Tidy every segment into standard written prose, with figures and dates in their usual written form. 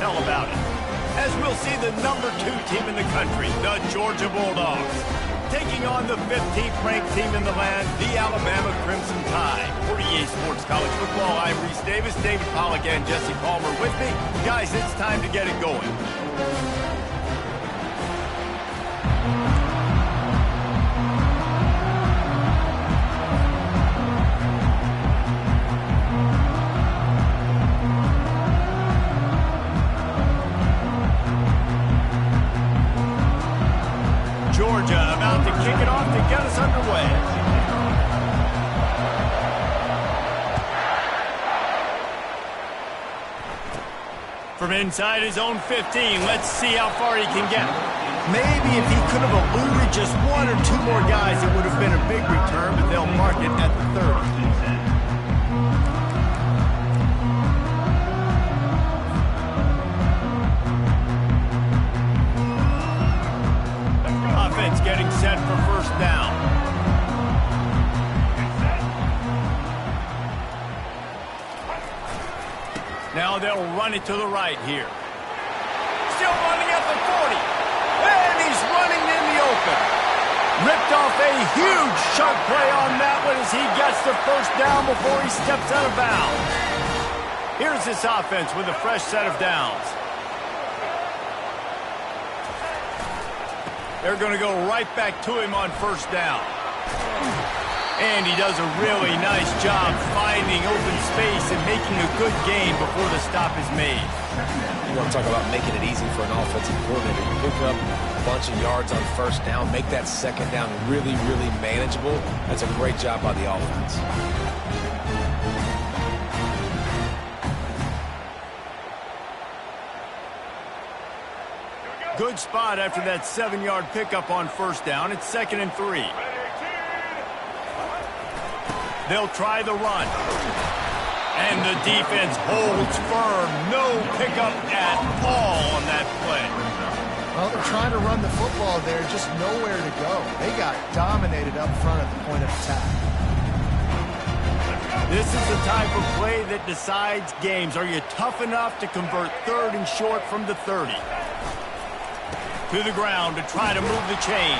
tell about it. As we'll see the number 2 team in the country, the Georgia Bulldogs, taking on the 15th ranked team in the land, the Alabama Crimson Tide. For EA Sports College Football, I'm Reese Davis, David Pollack, and Jesse Palmer with me. Guys, it's time to get it going. Georgia about to kick it off to get us underway. From inside his own 15, let's see how far he can get. Maybe if he could have eluded just 1 or 2 more guys, it would have been a big return, but they'll mark it at the 30. Getting set for first down. Now they'll run it to the right here. Still running at the 40. And he's running in the open. Ripped off a huge chunk play on that one as he gets the first down before he steps out of bounds. Here's this offense with a fresh set of downs. They're going to go right back to him on first down. And he does a really nice job finding open space and making a good gain before the stop is made. You want to talk about making it easy for an offensive coordinator. You pick up a bunch of yards on first down, make that second down really, really manageable. That's a great job by the offense. Good spot after that 7-yard pickup on first down. It's 2nd and 3. They'll try the run. And the defense holds firm. No pickup at all on that play. Well, they're trying to run the football there, just nowhere to go. They got dominated up front at the point of attack. This is the type of play that decides games. Are you tough enough to convert 3rd and short from the 30? To the ground to try to move the chains.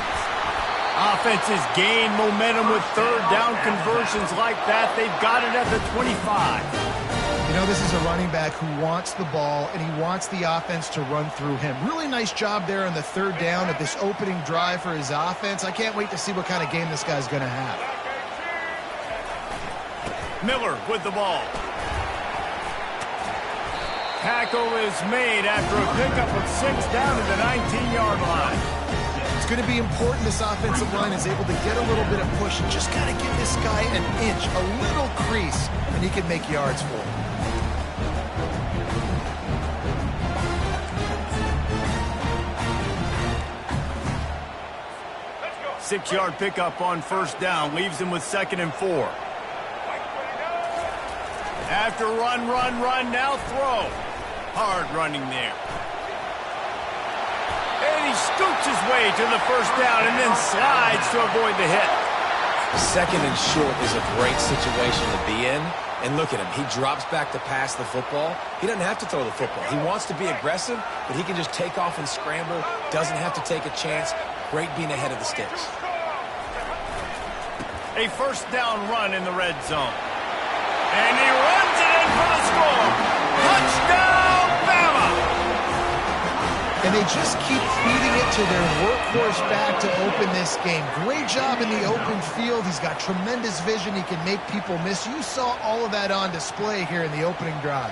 Offenses gain momentum with 3rd down conversions like that. They've got it at the 25. You know, this is a running back who wants the ball, and he wants the offense to run through him. Really nice job there on the 3rd down of this opening drive for his offense. I can't wait to see what kind of game this guy's going to have. Miller with the ball. Tackle is made after a pickup of 6 down to the 19-yard line. It's going to be important this offensive line is able to get a little bit of push and just kind of give this guy an inch, a little crease, and he can make yards for him. Six-yard pickup on first down leaves him with 2nd and 4. After run, now throw. Hard running there. And he scoots his way to the first down and then slides to avoid the hit. 2nd and short is a great situation to be in. And look at him. He drops back to pass the football. He doesn't have to throw the football. He wants to be aggressive, but he can just take off and scramble. Doesn't have to take a chance. Great being ahead of the sticks. A first down run in the red zone. And he runs it in for the score. Touchdown, Bama! And they just keep feeding it to their workhorse back to open this game. Great job in the open field. He's got tremendous vision. He can make people miss. You saw all of that on display here in the opening drive.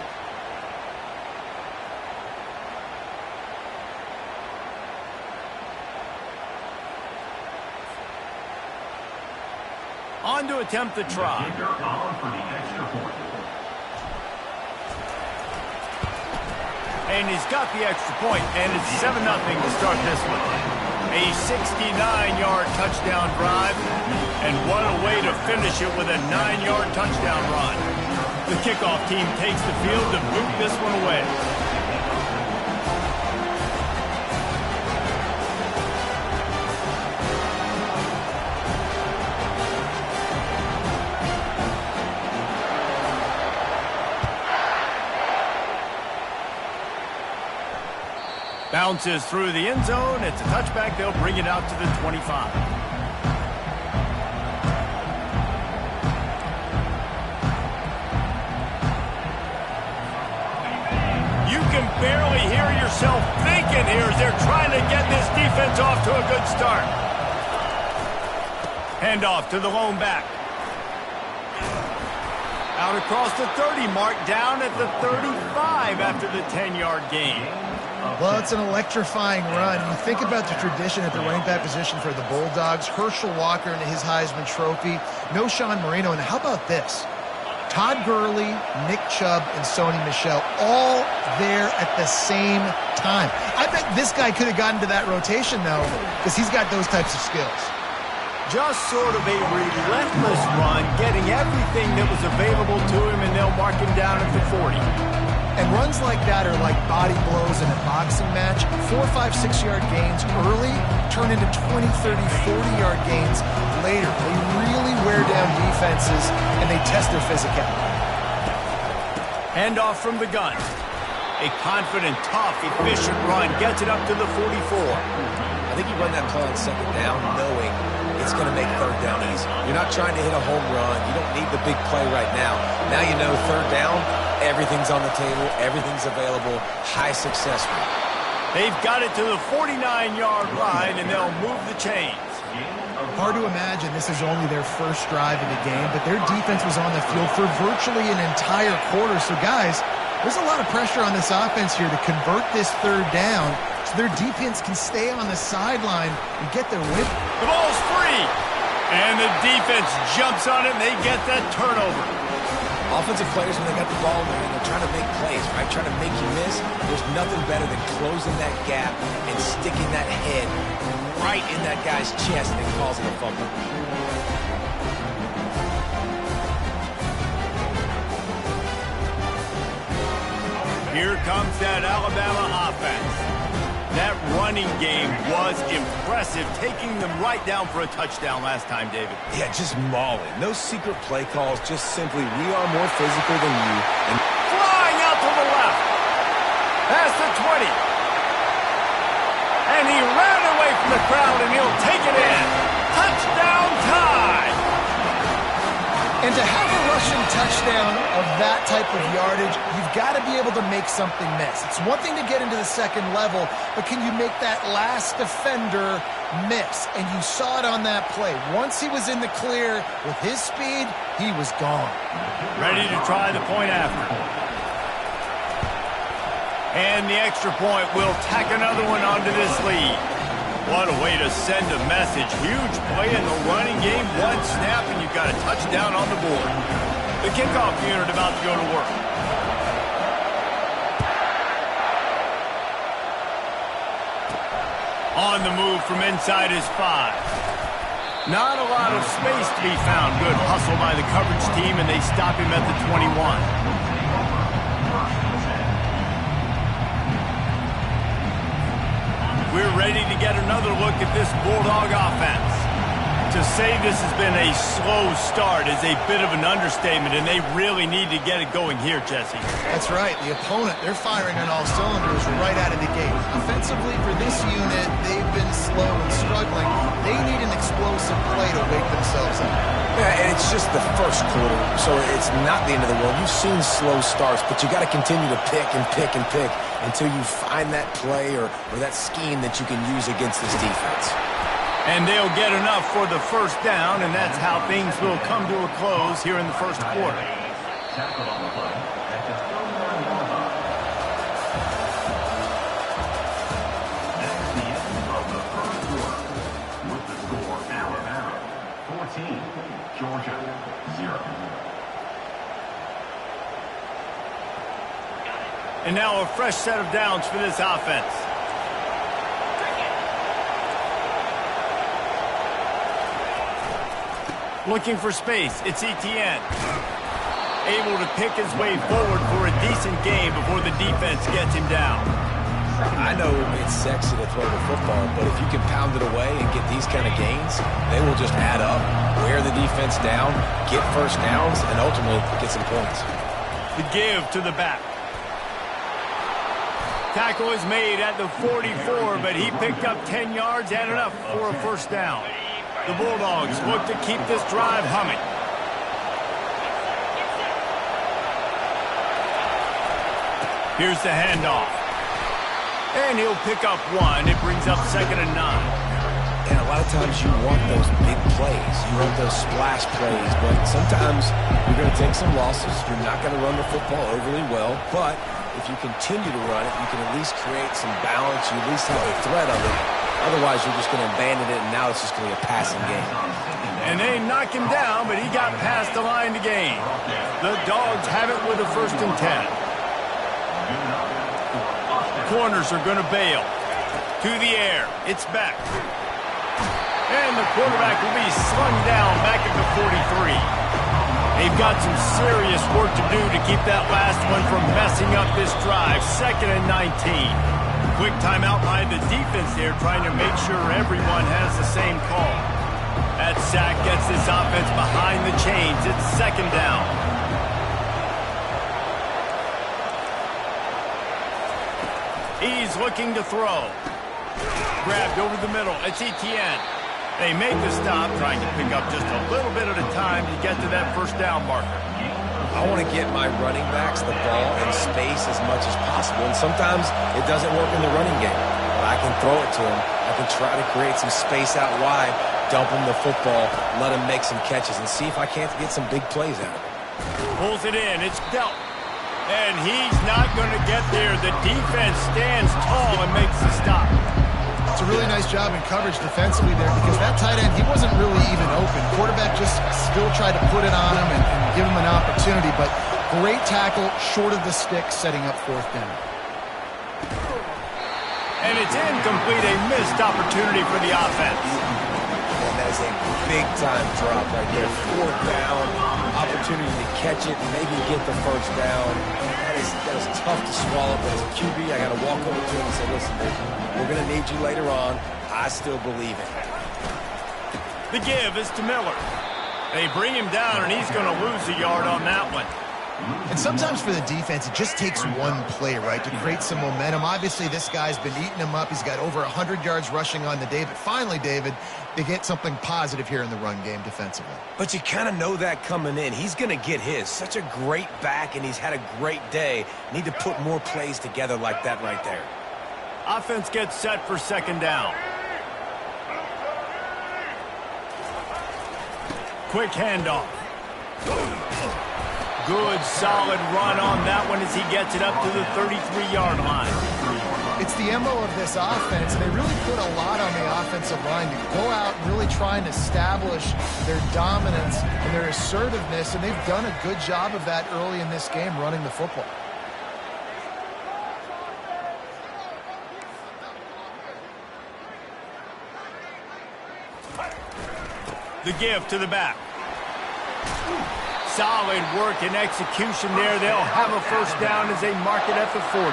On to attempt the try. And he's got the extra point, and it's 7-0 to start this one. A 69-yard touchdown drive, and what a way to finish it with a 9-yard touchdown run. The kickoff team takes the field to boot this one away. Bounces through the end zone. It's a touchback. They'll bring it out to the 25. You can barely hear yourself thinking here as they're trying to get this defense off to a good start. Handoff to the lone back. Out across the 30 mark, down at the 35 after the 10-yard gain. Well, it's an electrifying run. You think about the tradition at the running back position for the Bulldogs. Herschel Walker into his Heisman Trophy. No Sean Marino. And how about this? Todd Gurley, Nick Chubb, and Sony Michel all there at the same time. I bet this guy could have gotten to that rotation, though, because he's got those types of skills. Just sort of a relentless run, getting everything that was available to him, and they'll mark him down at the 40. And runs like that are like body blows in a boxing match. 4, 5, 6-yard gains early turn into 20, 30, 40-yard gains later. They really wear down defenses, and they test their physicality. Handoff from the gun. A confident, tough, efficient run gets it up to the 44. I think you run that play on second down knowing it's going to make third down easy. You're not trying to hit a home run. You don't need the big play right now. Now you know third down, everything's on the table, everything's available, high success rate. They've got it to the 49-yard line, and they'll move the chains. Hard to imagine this is only their first drive of the game, but their defense was on the field for virtually an entire quarter. So, guys, there's a lot of pressure on this offense here to convert this third down so their defense can stay on the sideline and get their win. The ball's free, and the defense jumps on it, and they get that turnover. Offensive players, when they got the ball in their hand, they're trying to make plays, right? Trying to make you miss. There's nothing better than closing that gap and sticking that head right in that guy's chest and causing a fumble. Here comes that Alabama offense. That running game was impressive, taking them right down for a touchdown last time, David. Yeah, just mauling. No secret play calls, just simply, we are more physical than you. And flying out to the left. Past the 20. And he ran away from the crowd, and he'll take it in. Touchdown tie. And to have a rushing touchdown of that type of yardage, you've got to be able to make something miss. It's one thing to get into the second level, but can you make that last defender miss? And you saw it on that play. Once he was in the clear with his speed, he was gone. Ready to try the point after. And the extra point will tack another one onto this lead. What a way to send a message. Huge play in the running game. One snap, and you've got a touchdown on the board. The kickoff unit about to go to work. On the move from inside his 5. Not a lot of space to be found. Good hustle by the coverage team, and they stop him at the 21. We're ready to get another look at this Bulldog offense. To say this has been a slow start is a bit of an understatement, and they really need to get it going here, Jesse. That's right. The opponent, they're firing on all cylinders right out of the gate. Offensively, for this unit, they've been slow and struggling. They need an explosive play to wake themselves up. Yeah, and it's just the first quarter, so it's not the end of the world. You've seen slow starts, but you got to continue to pick and pick and pick until you find that play or that scheme that you can use against this defense. And they'll get enough for the first down, and that's how things will come to a close here in the first quarter. Tackle on the play at the 39-yard line. That's the end of the first quarter. With the score, Alabama 14, Georgia 0. And now a fresh set of downs for this offense. Looking for space, it's Etienne. Able to pick his way forward for a decent game before the defense gets him down. I know it's sexy to throw the football, but if you can pound it away and get these kind of gains, they will just add up, wear the defense down, get first downs, and ultimately get some points. The give to the back. Tackle is made at the 44, but he picked up 10 yards and enough for a first down. The Bulldogs look to keep this drive humming. Here's the handoff. And he'll pick up one. It brings up 2nd and 9. And a lot of times you want those big plays. You want those splash plays. But sometimes you're going to take some losses. You're not going to run the football overly well. But if you continue to run it, you can at least create some balance. You at least have the threat of it. Otherwise, you're just going to abandon it, and now it's just going to be a passing game. And they knock him down, but he got past the line to gain. The Dogs have it with a 1st and 10. Corners are going to bail. To the air. It's back. And the quarterback will be slung down back at the 43. They've got some serious work to do to keep that last one from messing up this drive. 2nd and 19. Quick timeout by the defense there, trying to make sure everyone has the same call. That sack gets this offense behind the chains. It's 2nd down. He's looking to throw. Grabbed over the middle. It's Etienne. They make the stop, trying to pick up just a little bit at a time to get to that 1st down marker. I want to get my running backs the ball in space as much as possible, and sometimes it doesn't work in the running game. But I can throw it to them. I can try to create some space out wide, dump him the football, let him make some catches, and see if I can't get some big plays out of it. Pulls it in. It's dealt. And he's not going to get there. The defense stands tall and makes the stop. It's a really nice job in coverage defensively there because that tight end, he wasn't really even open. Quarterback just still tried to put it on him and give him an opportunity, but great tackle short of the stick, setting up 4th down. And it's incomplete, a missed opportunity for the offense. And that is a big-time drop right there. 4th down, opportunity to catch it and maybe get the 1st down. That is tough to swallow, but as a QB, I got to walk over to him and say, listen, we're going to need you later on. I still believe it. The give is to Miller. They bring him down, and he's going to lose a yard on that one. And sometimes for the defense, it just takes one play, right, to create some momentum. Obviously, this guy's been eating him up. He's got over 100 yards rushing on the day. But finally, David, they get something positive here in the run game defensively. But you kind of know that coming in. He's going to get his. Such a great back, and he's had a great day. Need to put more plays together like that right there. Offense gets set for 2nd down. Quick handoff. Good, solid run on that one as he gets it up to the 33-yard line. It's the MO of this offense. They really put a lot on the offensive line to go out and really try and establish their dominance and their assertiveness, and they've done a good job of that early in this game, running the football. The give to the back. Solid work and execution there. They'll have a 1st down as they mark it at the 40.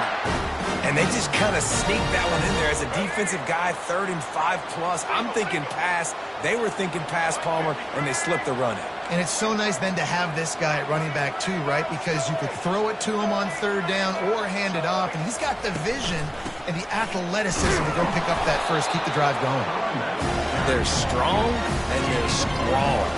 And they just kind of sneaked that one in there as a defensive guy, 3rd and 5+. I'm thinking pass. They were thinking pass, Palmer, and they slipped the run in. And it's so nice then to have this guy at running back too, right? Because you could throw it to him on 3rd down or hand it off. And he's got the vision and the athleticism to go pick up that first, keep the drive going. They're strong and they're strong.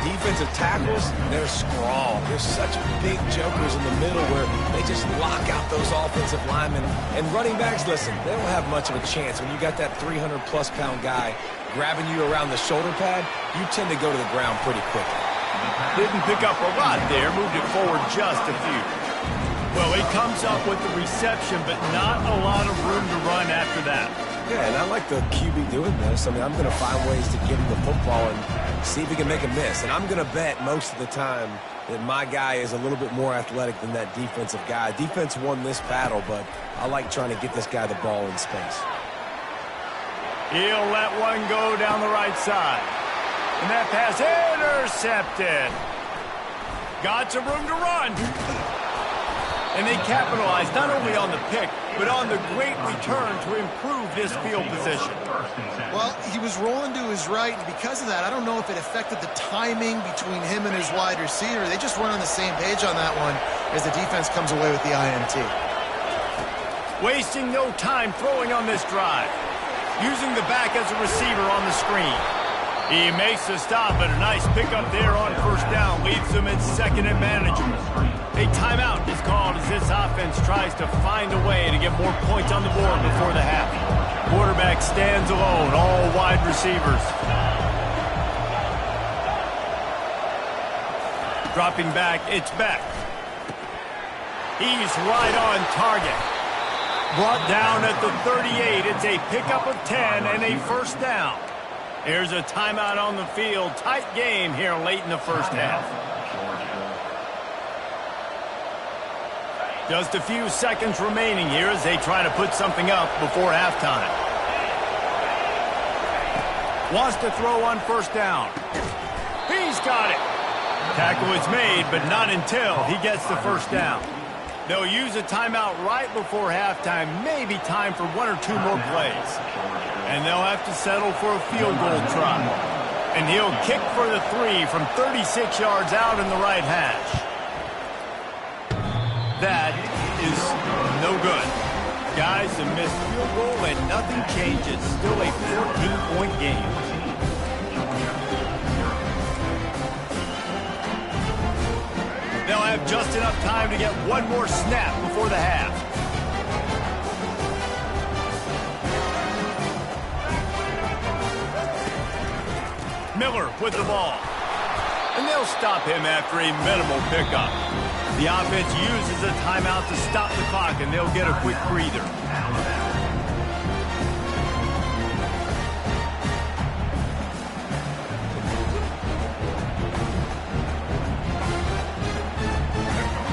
Defensive tackles, they're strong. They're such big jokers in the middle where they just lock out those offensive linemen. And running backs, listen, they don't have much of a chance. When you got that 300-plus-pound guy grabbing you around the shoulder pad, you tend to go to the ground pretty quickly. Didn't pick up a lot there, moved it forward just a few. Well, he comes up with the reception, but not a lot of room to run after that. Yeah, and I like the QB doing this. I mean, I'm going to find ways to give him the football and see if he can make a miss. And I'm going to bet most of the time that my guy is a little bit more athletic than that defensive guy. Defense won this battle, but I like trying to get this guy the ball in space. He'll let one go down the right side. And that pass intercepted. Got some room to run. And they capitalized not only on the pick, but on the great return to improve this field position. Well, he was rolling to his right, and because of that, I don't know if it affected the timing between him and his wide receiver. They just weren't on the same page on that one as the defense comes away with the INT. Wasting no time throwing on this drive. Using the back as a receiver on the screen. He makes the stop, and a nice pickup there on first down. Leaves them in second and manageable. A timeout is called as this offense tries to find a way to get more points on the board before the half. Quarterback stands alone, all wide receivers. Dropping back, it's Beck. He's right on target. Brought down at the 38. It's a pickup of 10 and a first down. Here's a timeout on the field. Tight game here late in the first half. Just a few seconds remaining here as they try to put something up before halftime. Wants to throw on first down. He's got it. Tackle is made, but not until he gets the first down. They'll use a timeout right before halftime, maybe time for one or two more plays. And they'll have to settle for a field goal try. And he'll kick for the 3 from 36 yards out in the right hash. That is no good. Guys, a missed field goal and nothing changes. Still a 14-point game. They'll have just enough time to get one more snap before the half. Miller with the ball. And they'll stop him after a minimal pickup. The offense uses a timeout to stop the clock, and they'll get a quick breather.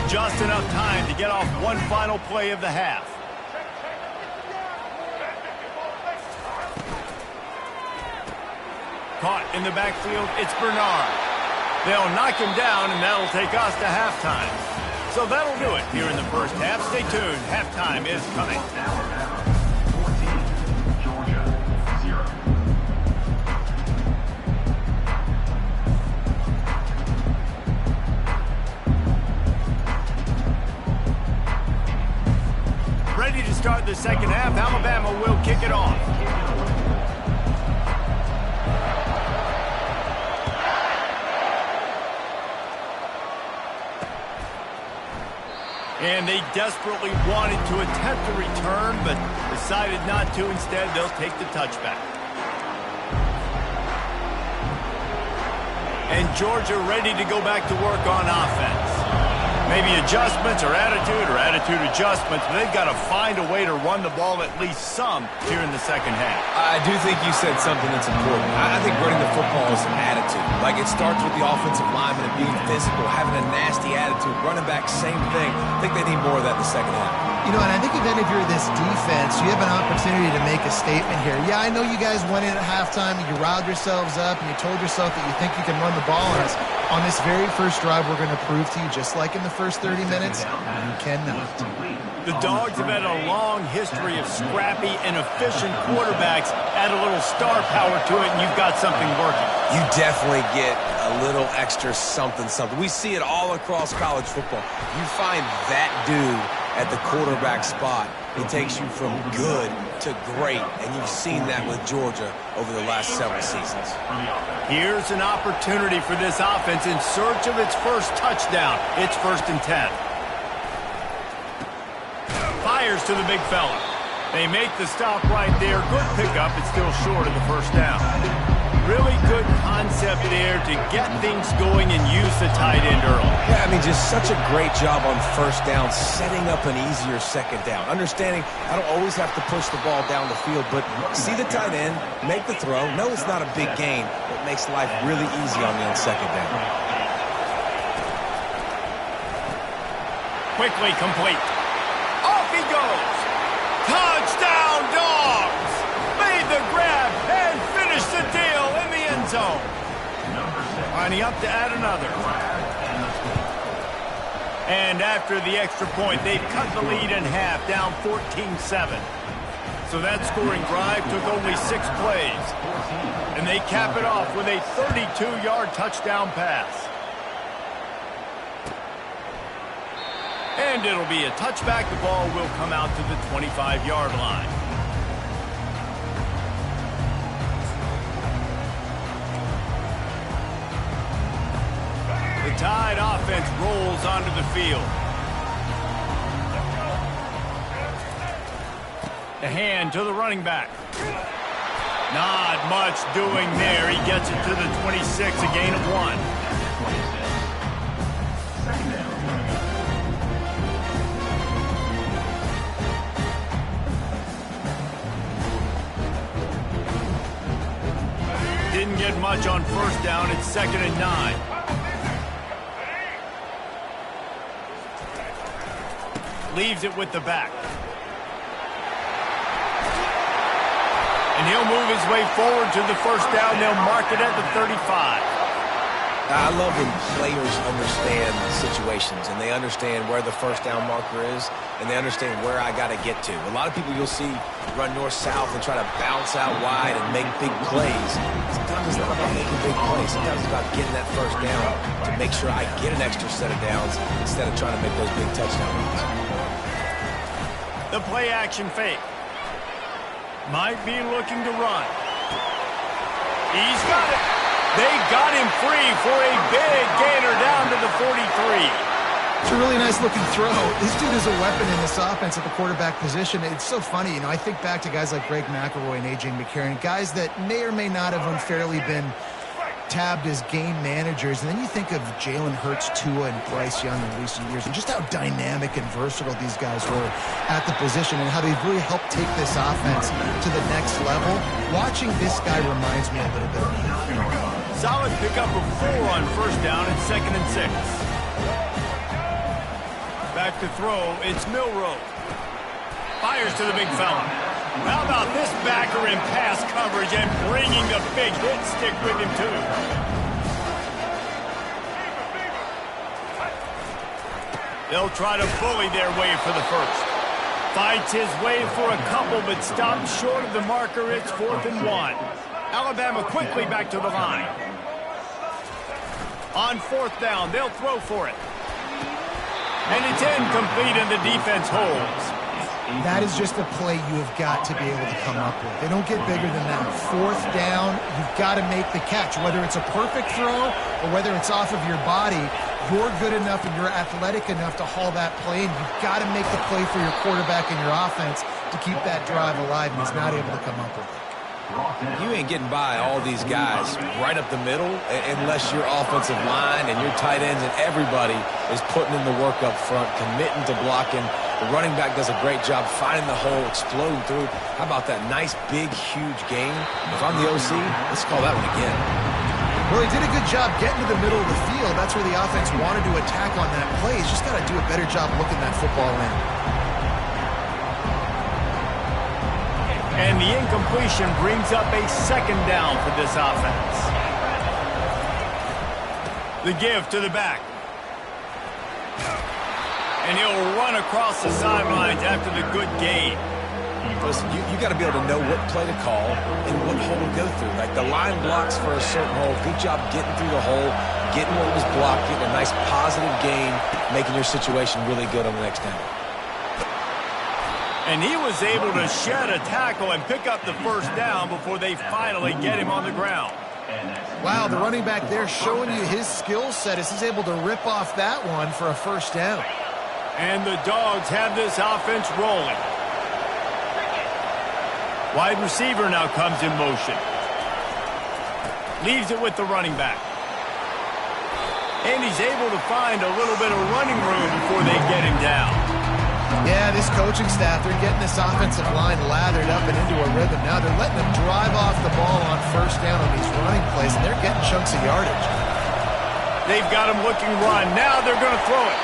Just enough time to get off one final play of the half. Caught in the backfield, it's Bernard. They'll knock him down, and that'll take us to halftime. So that'll do it here in the first half. Stay tuned. Halftime is coming. Ready to start the second half. Alabama will kick it off. And they desperately wanted to attempt a return, but decided not to. Instead, they'll take the touchback. And Georgia ready to go back to work on offense. Maybe adjustments or attitude adjustments, but they've got to find a way to run the ball at least some here in the second half. I do think you said something that's important. I think running the football is an attitude. Like, it starts with the offensive lineman and being physical, having a nasty attitude. Running back, same thing. I think they need more of that in the second half. You know, and I think if any of you are this defense, you have an opportunity to make a statement here. Yeah, I know you guys went in at halftime and you riled yourselves up and you told yourself that you think you can run the ball on us. On this very first drive, we're going to prove to you, just like in the first 30 minutes, you cannot. The Dogs have had a long history of scrappy and efficient quarterbacks. Add a little star power to it, and you've got something working. You definitely get a little extra something. We see it all across college football. You find that dude at the quarterback spot, it takes you from good to great, and you've seen that with Georgia over the last several seasons. Here's an opportunity for this offense in search of its first touchdown. It's 1st and 10. Fires to the big fella. They make the stop right there. Good pickup. It's still short of the first down. Really good concept there to get things going and use the tight end early. Yeah, I mean, just such a great job on first down, setting up an easier second down. Understanding I don't always have to push the ball down the field, but see the tight end, make the throw. No, it's not a big gain. It makes life really easy on me on second down. Quickly complete. Off he goes. Touchdown, Dogs! Made the grab and finished the deal in the end zone. Lining up to add another. And after the extra point, they've cut the lead in half, down 14-7. So that scoring drive took only 6 plays. And they cap it off with a 32-yard touchdown pass. And it'll be a touchback. The ball will come out to the 25-yard line. The Tide offense rolls onto the field. The hand to the running back. Not much doing there. He gets it to the 26, a gain of 1. Didn't get much on first down. It's 2nd and 9. Leaves it with the back. And he'll move his way forward to the first down. They'll mark it at the 35. I love when players understand situations and they understand where the first down marker is and they understand where I got to get to. A lot of people you'll see run north-south and try to bounce out wide and make big plays. Sometimes it's not about making big plays. Sometimes it's about getting that first down to make sure I get an extra set of downs instead of trying to make those big touchdown runs. The play-action fake. Might be looking to run. He's got it. They got him free for a big gainer down to the 43. It's a really nice-looking throw. This dude is a weapon in this offense at the quarterback position. It's so funny, you know, I think back to guys like Greg McElroy and A.J. McCarron, guys that may or may not have unfairly been tabbed as game managers. And then you think of Jalen Hurts, Tua, and Bryce Young in recent years, and just how dynamic and versatile these guys were at the position and how they've really helped take this offense to the next level. Watching this guy reminds me a little bit of him. Solid pickup of 4 on first down. It's 2nd and 6. Back to throw. It's Milroe. Fires to the big fella. How about this backer in pass coverage and bringing the big hit stick with him, too? They'll try to bully their way for the first. Fights his way for a couple, but stops short of the marker. It's 4th and 1. Alabama quickly back to the line. On 4th down, they'll throw for it. And it's incomplete, and the defense holds. That is just a play you have got to be able to come up with. They don't get bigger than that. 4th down, you've got to make the catch. Whether it's a perfect throw or whether it's off of your body, you're good enough and you're athletic enough to haul that play, and you've got to make the play for your quarterback and your offense to keep that drive alive, and he's not able to come up with it. You ain't getting by all these guys right up the middle unless your offensive line and your tight ends and everybody is putting in the work up front, committing to blocking. The running back does a great job finding the hole, exploding through. How about that nice, big, huge gain? If I'm the OC, let's call that one again. Well, he did a good job getting to the middle of the field. That's where the offense wanted to attack on that play. He's just got to do a better job looking that football in. And the incompletion brings up a 2nd down for this offense. The give to the back. And he'll run across the sidelines after the good gain. Listen, you got to be able to know what play to call and what hole to go through. Like the line blocks for a certain hole. Good job getting through the hole, getting where it was blocked, getting a nice positive gain, making your situation really good on the next down. And he was able to shed a tackle and pick up the first down before they finally get him on the ground. Wow, the running back there showing you his skill set as he's able to rip off that one for a first down. And the Dogs have this offense rolling. Wide receiver now comes in motion. Leaves it with the running back. And he's able to find a little bit of running room before they get him down. Yeah, this coaching staff, they're getting this offensive line lathered up and into a rhythm. Now they're letting them drive off the ball on first down on these running plays, and they're getting chunks of yardage. They've got him looking run. Now they're going to throw it.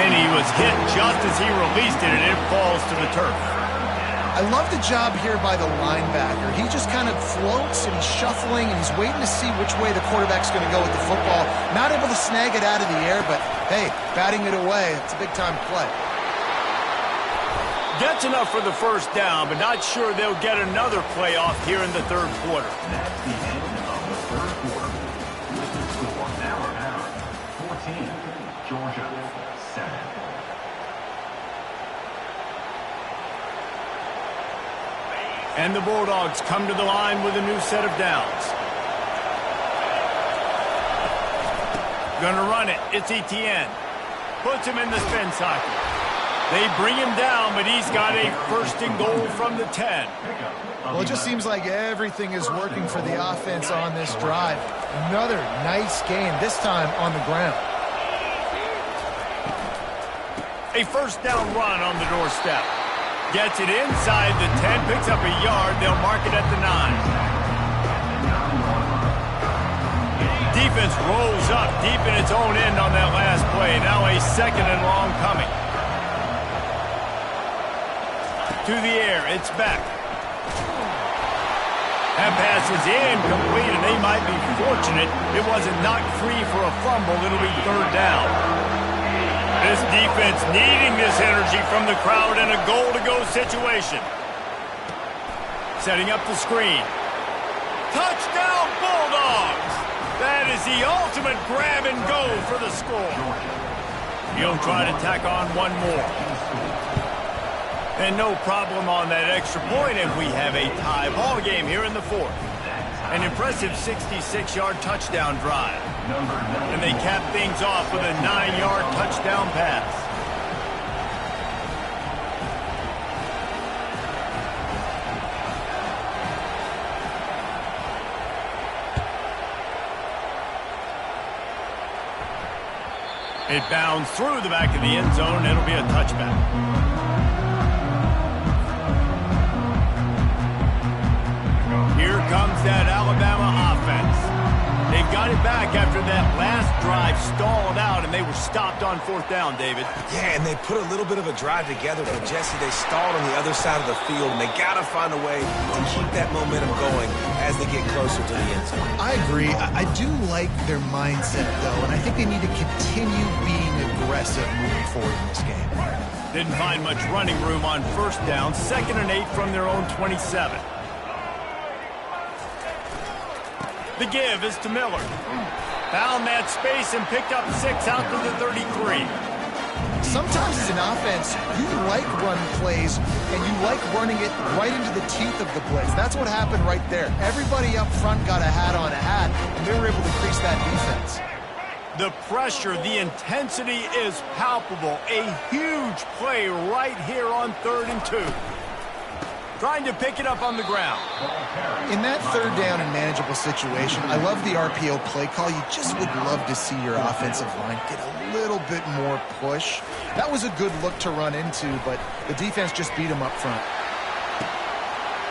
And he was hit just as he released it, and it falls to the turf. I love the job here by the linebacker. He just kind of floats and he's shuffling and he's waiting to see which way the quarterback's going to go with the football. Not able to snag it out of the air, but hey, batting it away, it's a big-time play. Gets enough for the first down, but not sure they'll get another play off here in the third quarter. That's the end of the third quarter. With the score, Alabama 14, Georgia 7. And the Bulldogs come to the line with a new set of downs. Gonna run it. It's Etienne. Puts him in the spin cycle. They bring him down, but he's got a first and goal from the 10. Well, it just seems like everything is working for the offense on this drive. Another nice gain, this time on the ground. A first down run on the doorstep. Gets it inside the 10, picks up a yard. They'll mark it at the 9. Defense rolls up deep in its own end on that last play. Now a second and long coming. To the air, it's back. That pass is incomplete, and they might be fortunate it wasn't knocked free for a fumble. It'll be third down. This defense needing this energy from the crowd in a goal-to-go situation. Setting up the screen. Touchdown, Bulldogs! That is the ultimate grab and go for the score. He'll try to tack on one more. And no problem on that extra point, and we have a tie ball game here in the fourth. An impressive 66-yard touchdown drive. And they cap things off with a 9-yard touchdown pass. It bounds through the back of the end zone. It'll be a touchback. Here comes that Alabama offense. They've got it back after that last drive stalled out, and they were stopped on fourth down, David. Yeah, and they put a little bit of a drive together, but Jesse, they stalled on the other side of the field, and they got to find a way to keep that momentum going as they get closer to the end zone. I agree. I do like their mindset, though, and I think they need to continue being aggressive moving forward in this game. Didn't find much running room on first down. 2nd and 8 from their own 27. The give is to Miller. Found that space and picked up 6 out to the 33. Sometimes as an offense, you like run plays, and you like running it right into the teeth of the blitz. That's what happened right there. Everybody up front got a hat on a hat, and they were able to crease that defense. The pressure, the intensity is palpable. A huge play right here on 3rd and 2. Trying to pick it up on the ground. In that third down and manageable situation, I love the RPO play call. You just would love to see your offensive line get a little bit more push. That was a good look to run into, but the defense just beat them up front.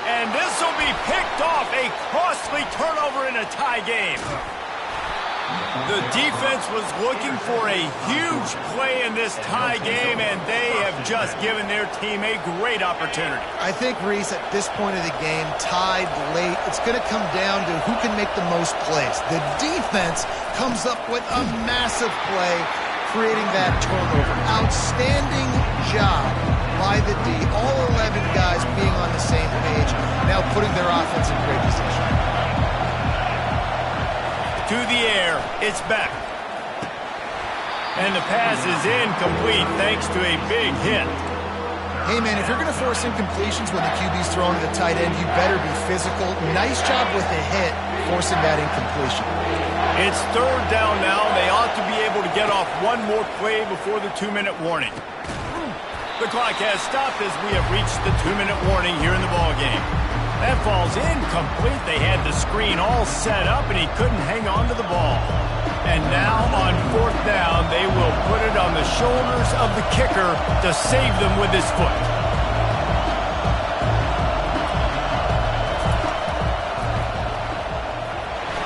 And this will be picked off. A costly turnover in a tie game. The defense was looking for a huge play in this tie game, and they have just given their team a great opportunity. I think, Reese, at this point of the game, tied late, it's going to come down to who can make the most plays. The defense comes up with a massive play, creating that turnover. Outstanding job by the D. All 11 guys being on the same page, now putting their offense in great position. To the air, it's back. And the pass is incomplete thanks to a big hit. Hey, man, if you're going to force incompletions when the QB's throwing to the tight end, you better be physical. Nice job with the hit, forcing that incompletion. It's 3rd down now. They ought to be able to get off one more play before the 2-minute warning. The clock has stopped as we have reached the 2-minute warning here in the ballgame. That falls incomplete. They had the screen all set up, and he couldn't hang on to the ball. And now on 4th down, they will put it on the shoulders of the kicker to save them with his foot.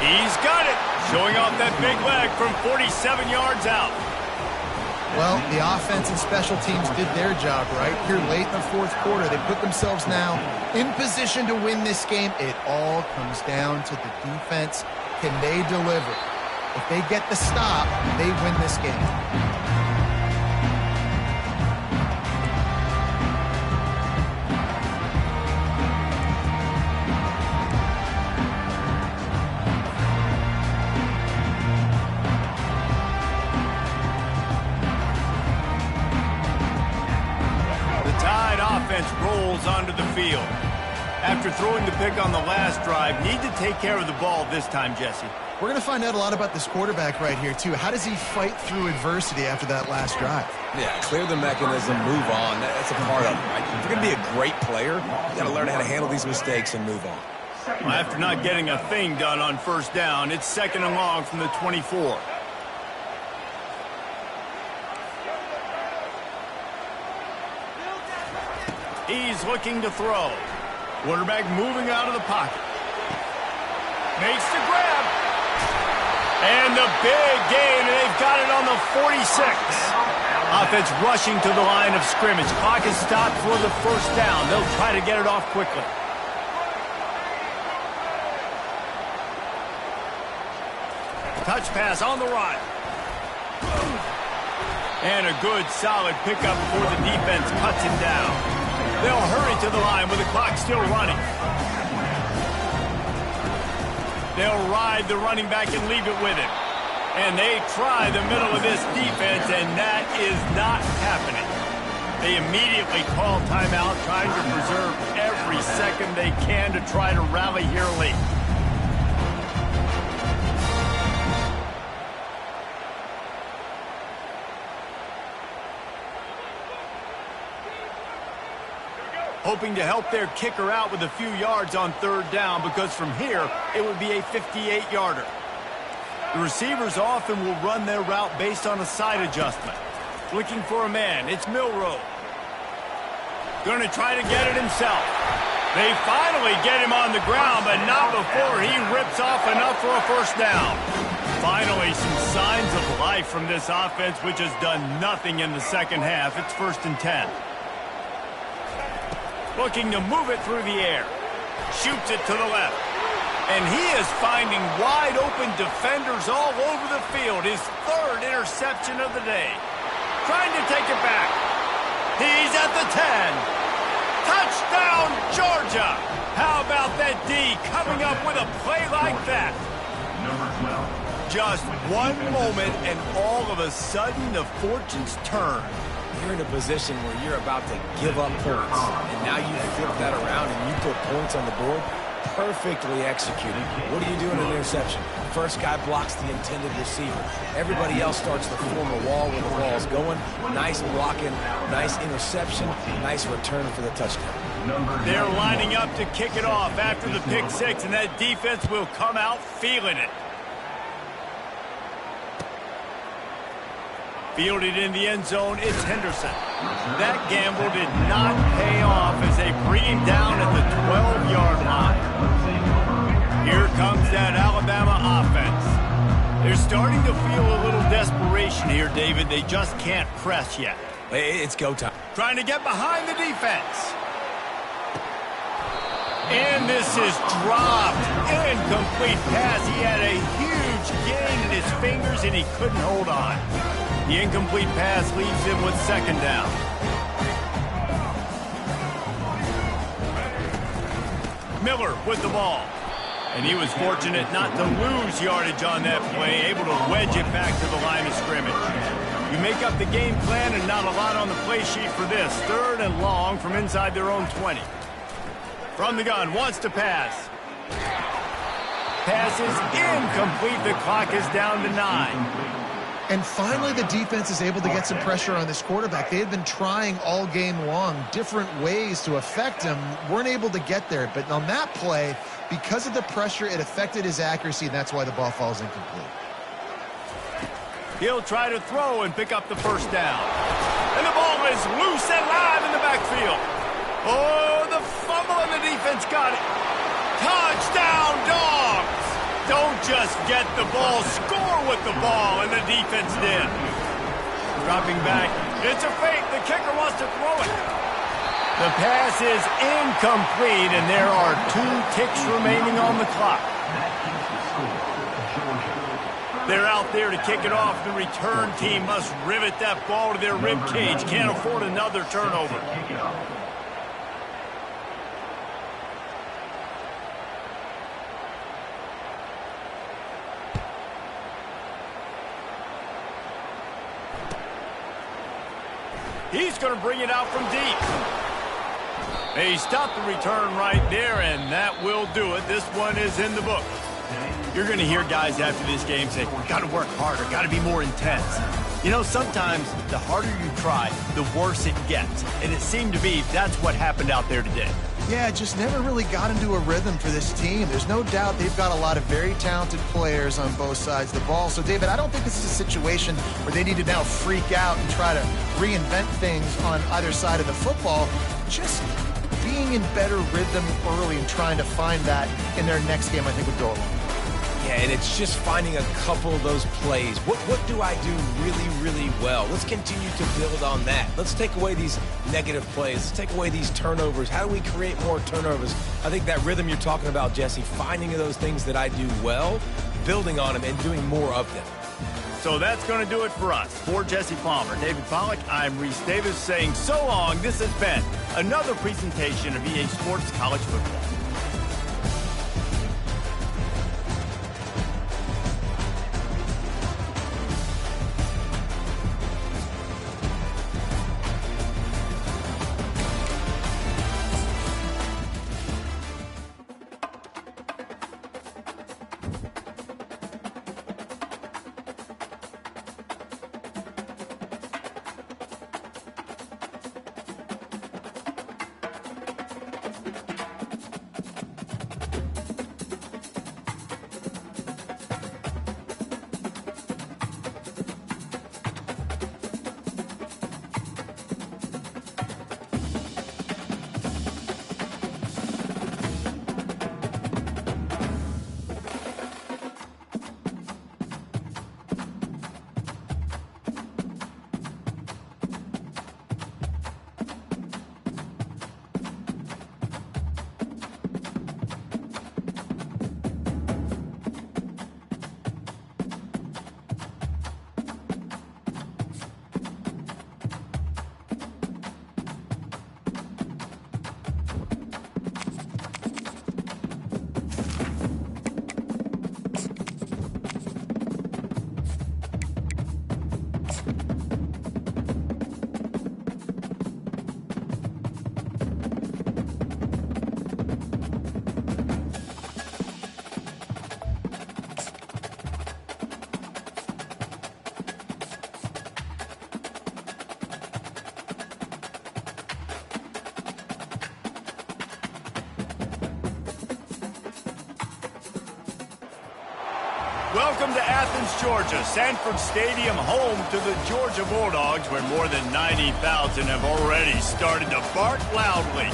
He's got it, showing off that big leg from 47 yards out. Well, the offense and special teams did their job, right? Here late in the 4th quarter, they put themselves now in position to win this game. It all comes down to the defense. Can they deliver? If they get the stop, they win this game. Rolls onto the field. After throwing the pick on the last drive, need to take care of the ball this time, Jesse. We're going to find out a lot about this quarterback right here, too. How does he fight through adversity after that last drive? Yeah, clear the mechanism, move on. That's a part of it, right? If you're going to be a great player, you got to learn how to handle these mistakes and move on. Well, after not getting a thing done on first down, it's 2nd and long from the 24. He's looking to throw. Quarterback moving out of the pocket. Makes the grab. And the big gain, and they've got it on the 46. Offense rushing to the line of scrimmage. Clock is stopped for the first down. They'll try to get it off quickly. Touch pass on the run. And a good, solid pickup before the defense cuts him down. They'll hurry to the line with the clock still running. They'll ride the running back and leave it with him. And they try the middle of this defense, and that is not happening. They immediately call timeout, trying to preserve every second they can to try to rally here late. Hoping to help their kicker out with a few yards on third down, because from here, it would be a 58-yarder. The receivers often will run their route based on a side adjustment. Looking for a man, it's Milroe. Going to try to get it himself. They finally get him on the ground, but not before he rips off enough for a first down. Finally, some signs of life from this offense, which has done nothing in the second half. It's 1st and 10. Looking to move it through the air. Shoots it to the left. And he is finding wide-open defenders all over the field. His 3rd interception of the day. Trying to take it back. He's at the 10. Touchdown, Georgia! How about that D coming up with a play like that? Just one moment, and all of a sudden, the fortunes turn. You're in a position where you're about to give up points, and now you flip that around and you put points on the board. Perfectly executed. What do you do in an interception? First guy blocks the intended receiver. Everybody else starts to form a wall where the ball's going. Nice blocking, nice interception, nice return for the touchdown. They're lining up to kick it off after the pick six, and that defense will come out feeling it. Fielded in the end zone, it's Henderson. That gamble did not pay off as they bring him down at the 12-yard line. Here comes that Alabama offense. They're starting to feel a little desperation here, David. They just can't press yet. It's go time. Trying to get behind the defense. And this is dropped. Incomplete pass. He had a huge gain in his fingers, and he couldn't hold on. The incomplete pass leaves him with 2nd down. Miller with the ball. And he was fortunate not to lose yardage on that play, able to wedge it back to the line of scrimmage. You make up the game plan and not a lot on the play sheet for this. 3rd and long from inside their own 20. From the gun, wants to pass. Pass is incomplete. The clock is down to 9. And finally, the defense is able to get some pressure on this quarterback. They had been trying all game long different ways to affect him. Weren't able to get there. But on that play, because of the pressure, it affected his accuracy, and that's why the ball falls incomplete. He'll try to throw and pick up the first down. And the ball is loose and live in the backfield. Oh, the fumble, and the defense got it. Touchdown, Dogs! Don't just get the ball, score with the ball, and the defense did. Dropping back, it's a fake. The kicker wants to throw it. The pass is incomplete, and there are 2 ticks remaining on the clock. They're out there to kick it off. The return team must rivet that ball to their rib cage. Can't afford another turnover. He's going to bring it out from deep. They stopped the return right there, and that will do it. This one is in the book. You're going to hear guys after this game say, got to work harder, got to be more intense. You know, sometimes the harder you try, the worse it gets. And it seemed to be that's what happened out there today. Yeah, just never really got into a rhythm for this team. There's no doubt they've got a lot of very talented players on both sides of the ball. So, David, I don't think this is a situation where they need to now freak out and try to reinvent things on either side of the football. Just being in better rhythm early and trying to find that in their next game, I think, would go a long way. Yeah, and it's just finding a couple of those plays. What do I do really, really well? Let's continue to build on that. Let's take away these negative plays. Let's take away these turnovers. How do we create more turnovers? I think that rhythm you're talking about, Jesse, finding those things that I do well, building on them, and doing more of them. So that's going to do it for us. For Jesse Palmer, David Pollack, I'm Reese Davis saying so long. This has been another presentation of EA Sports College Football. Welcome to Athens, Georgia, Sanford Stadium, home to the Georgia Bulldogs, where more than 90,000 have already started to bark loudly.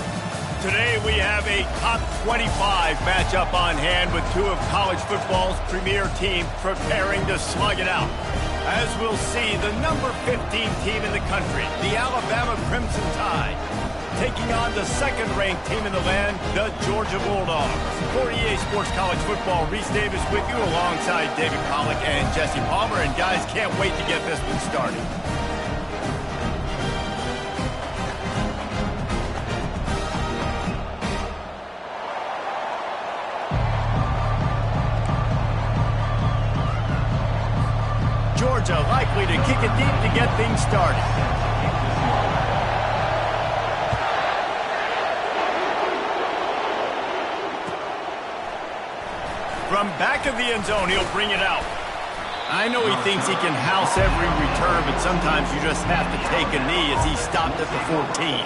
Today we have a top 25 matchup on hand with two of college football's premier teams preparing to slug it out. As we'll see, the number 15 team in the country, the Alabama Crimson Tide, taking on the second-ranked team in the land, the Georgia Bulldogs. For EA Sports College Football, Reese Davis with you alongside David Pollack and Jesse Palmer. And guys, can't wait to get this one started. Georgia likely to kick it deep to get things started. From back of the end zone, he'll bring it out. I know he thinks he can house every return, but sometimes you just have to take a knee as he stopped at the 14.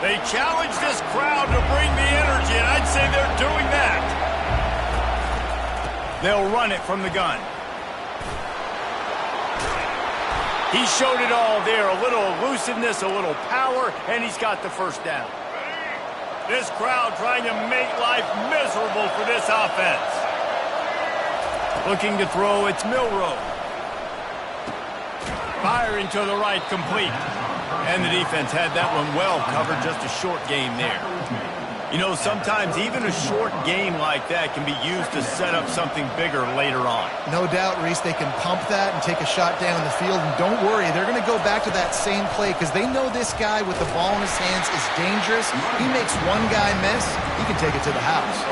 They challenge this crowd to bring the energy, and I'd say they're doing that. They'll run it from the gun. He showed it all there, a little elusiveness, a little power, and he's got the first down. This crowd trying to make life miserable for this offense. Looking to throw, it's Milroe. Firing to the right, complete. And the defense had that one well covered, just a short game there. You know, sometimes even a short game like that can be used to set up something bigger later on. No doubt, Reese, they can pump that and take a shot down the field. And don't worry, they're going to go back to that same play because they know this guy with the ball in his hands is dangerous. He makes one guy miss, he can take it to the house.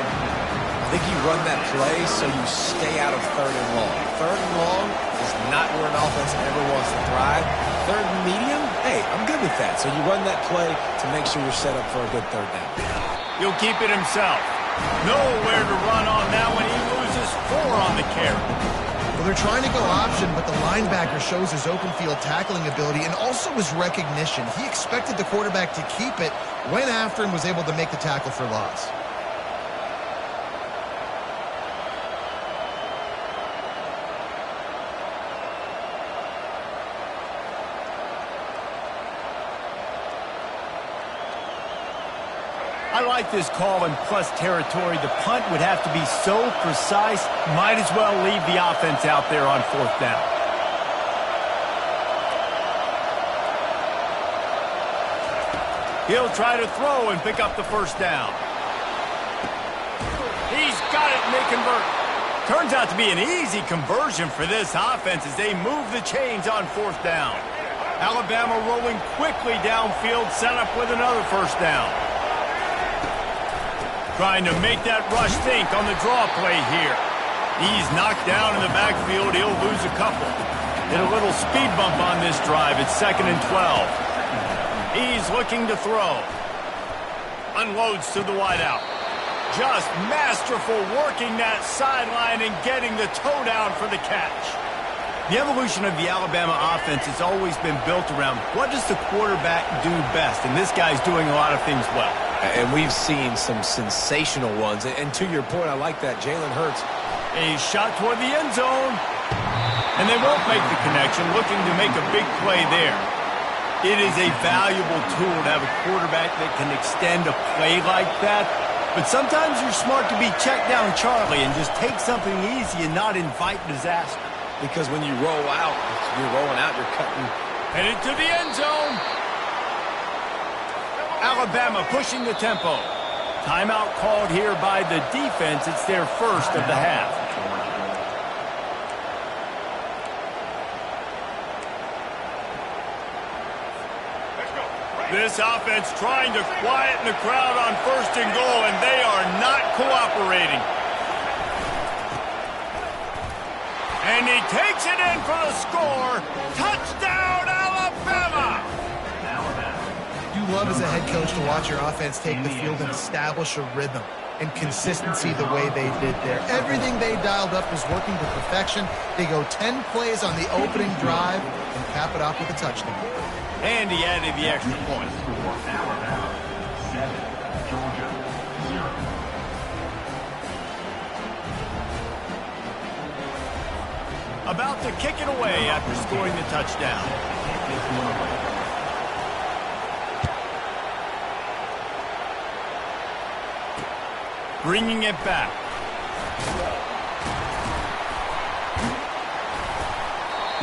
I think you run that play so you stay out of 3rd and long. 3rd and long is not where an offense ever wants to thrive. 3rd and medium, hey, I'm good with that. So you run that play to make sure you're set up for a good 3rd down. He'll keep it himself. Nowhere to run on that one. He loses 4 on the carry. Well, they're trying to go option, but the linebacker shows his open field tackling ability and also his recognition. He expected the quarterback to keep it, went after him, was able to make the tackle for loss. I like this call in plus territory. The punt would have to be so precise, might as well leave the offense out there on 4th down. He'll try to throw and pick up the 1st down. He's got it, and they convert. Turns out to be an easy conversion for this offense as they move the chains on 4th down. Alabama rolling quickly downfield, set up with another 1st down. Trying to make that rush think on the draw play here. He's knocked down in the backfield. He'll lose a couple. Hit a little speed bump on this drive. It's 2nd and 12. He's looking to throw. Unloads to the wideout. Just masterful working that sideline and getting the toe down for the catch. The evolution of the Alabama offense has always been built around what does the quarterback do best, and this guy's doing a lot of things well. And we've seen some sensational ones. And to your point, I like that. Jalen Hurts. A shot toward the end zone. And they won't make the connection, looking to make a big play there. It is a valuable tool to have a quarterback that can extend a play like that. But sometimes you're smart to be check down Charlie and just take something easy and not invite disaster. Because when you roll out, you're rolling out, you're cutting. Headed to the end zone. Alabama pushing the tempo. Timeout called here by the defense. It's their 1st of the half. This offense trying to quieten the crowd on 1st and goal, and they are not cooperating. And he takes it in for the score. Touchdown, Alabama! You love as a head coach to watch your offense take the field and establish a rhythm and consistency the way they did there. Everything they dialed up was working to perfection. They go 10 plays on the opening drive and cap it off with a touchdown. And he added the extra point. Alabama 7, Georgia 0. About to kick it away after scoring the touchdown. Bringing it back.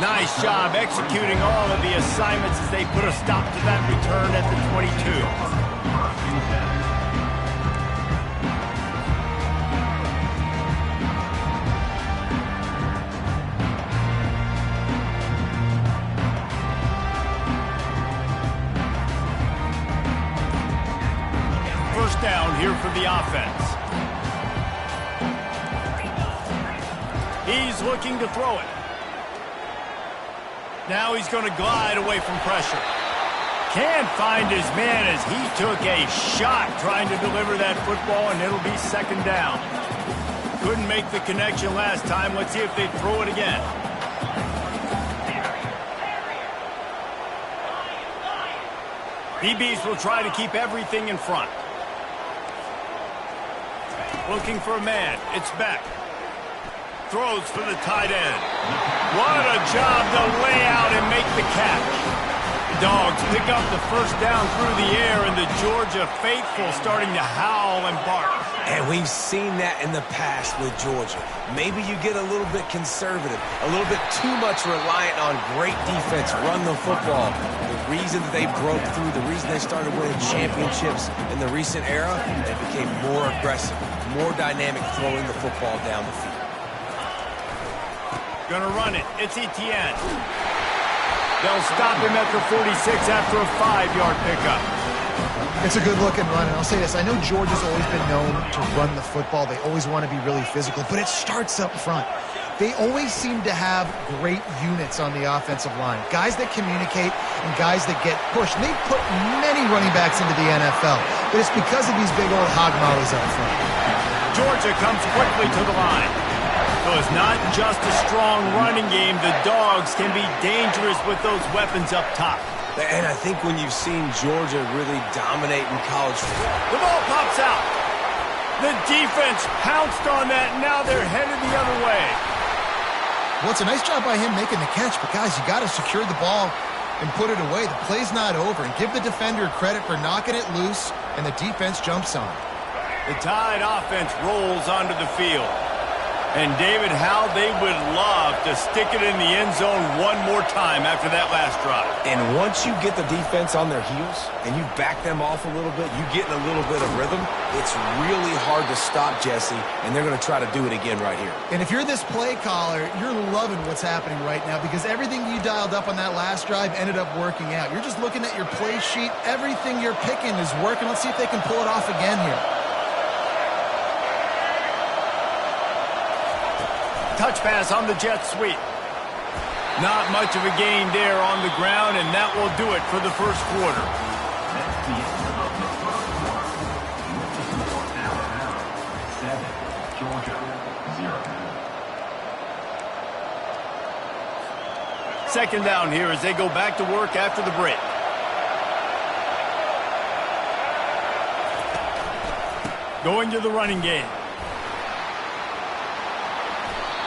Nice job executing all of the assignments as they put a stop to that return at the 22. First down here for the offense. He's looking to throw it. Now he's going to glide away from pressure. Can't find his man as he took a shot trying to deliver that football, and it'll be 2nd down. Couldn't make the connection last time. Let's see if they throw it again. DBs will try to keep everything in front. Looking for a man. It's Beck. Throws for the tight end. What a job to lay out and make the catch. The Dogs pick up the first down through the air, and the Georgia faithful starting to howl and bark. And we've seen that in the past with Georgia. Maybe you get a little bit conservative, a little bit too much reliant on great defense, run the football. The reason that they broke through, the reason they started winning championships in the recent era, they became more aggressive, more dynamic throwing the football down the field. Gonna run it. It's Etienne. They'll stop him at the 46 after a 5-yard pickup. It's a good-looking run, and I'll say this. I know Georgia's always been known to run the football. They always want to be really physical, but it starts up front. They always seem to have great units on the offensive line, guys that communicate and guys that get pushed. And they've put many running backs into the NFL, but it's because of these big old hog mollies up front. Georgia comes quickly to the line. So it's not just a strong running game. The Dogs can be dangerous with those weapons up top. And I think when you've seen Georgia really dominate in college football. The ball pops out. The defense pounced on that, and now they're headed the other way. Well, it's a nice job by him making the catch, but guys, you got to secure the ball and put it away. The play's not over, and give the defender credit for knocking it loose, and the defense jumps on it. The Tide offense rolls onto the field. And, David, how they would love to stick it in the end zone one more time after that last drive. And once you get the defense on their heels and you back them off a little bit, you get in a little bit of rhythm, it's really hard to stop, Jesse, and they're going to try to do it again right here. And if you're this play caller, you're loving what's happening right now because everything you dialed up on that last drive ended up working out. You're just looking at your play sheet. Everything you're picking is working. Let's see if they can pull it off again here. Touch pass on the jet sweep. Not much of a gain there on the ground, and that will do it for the first quarter. That's the end of the first quarter. With the score, Alabama 7, Georgia 0. Second down here as they go back to work after the break. Going to the running game.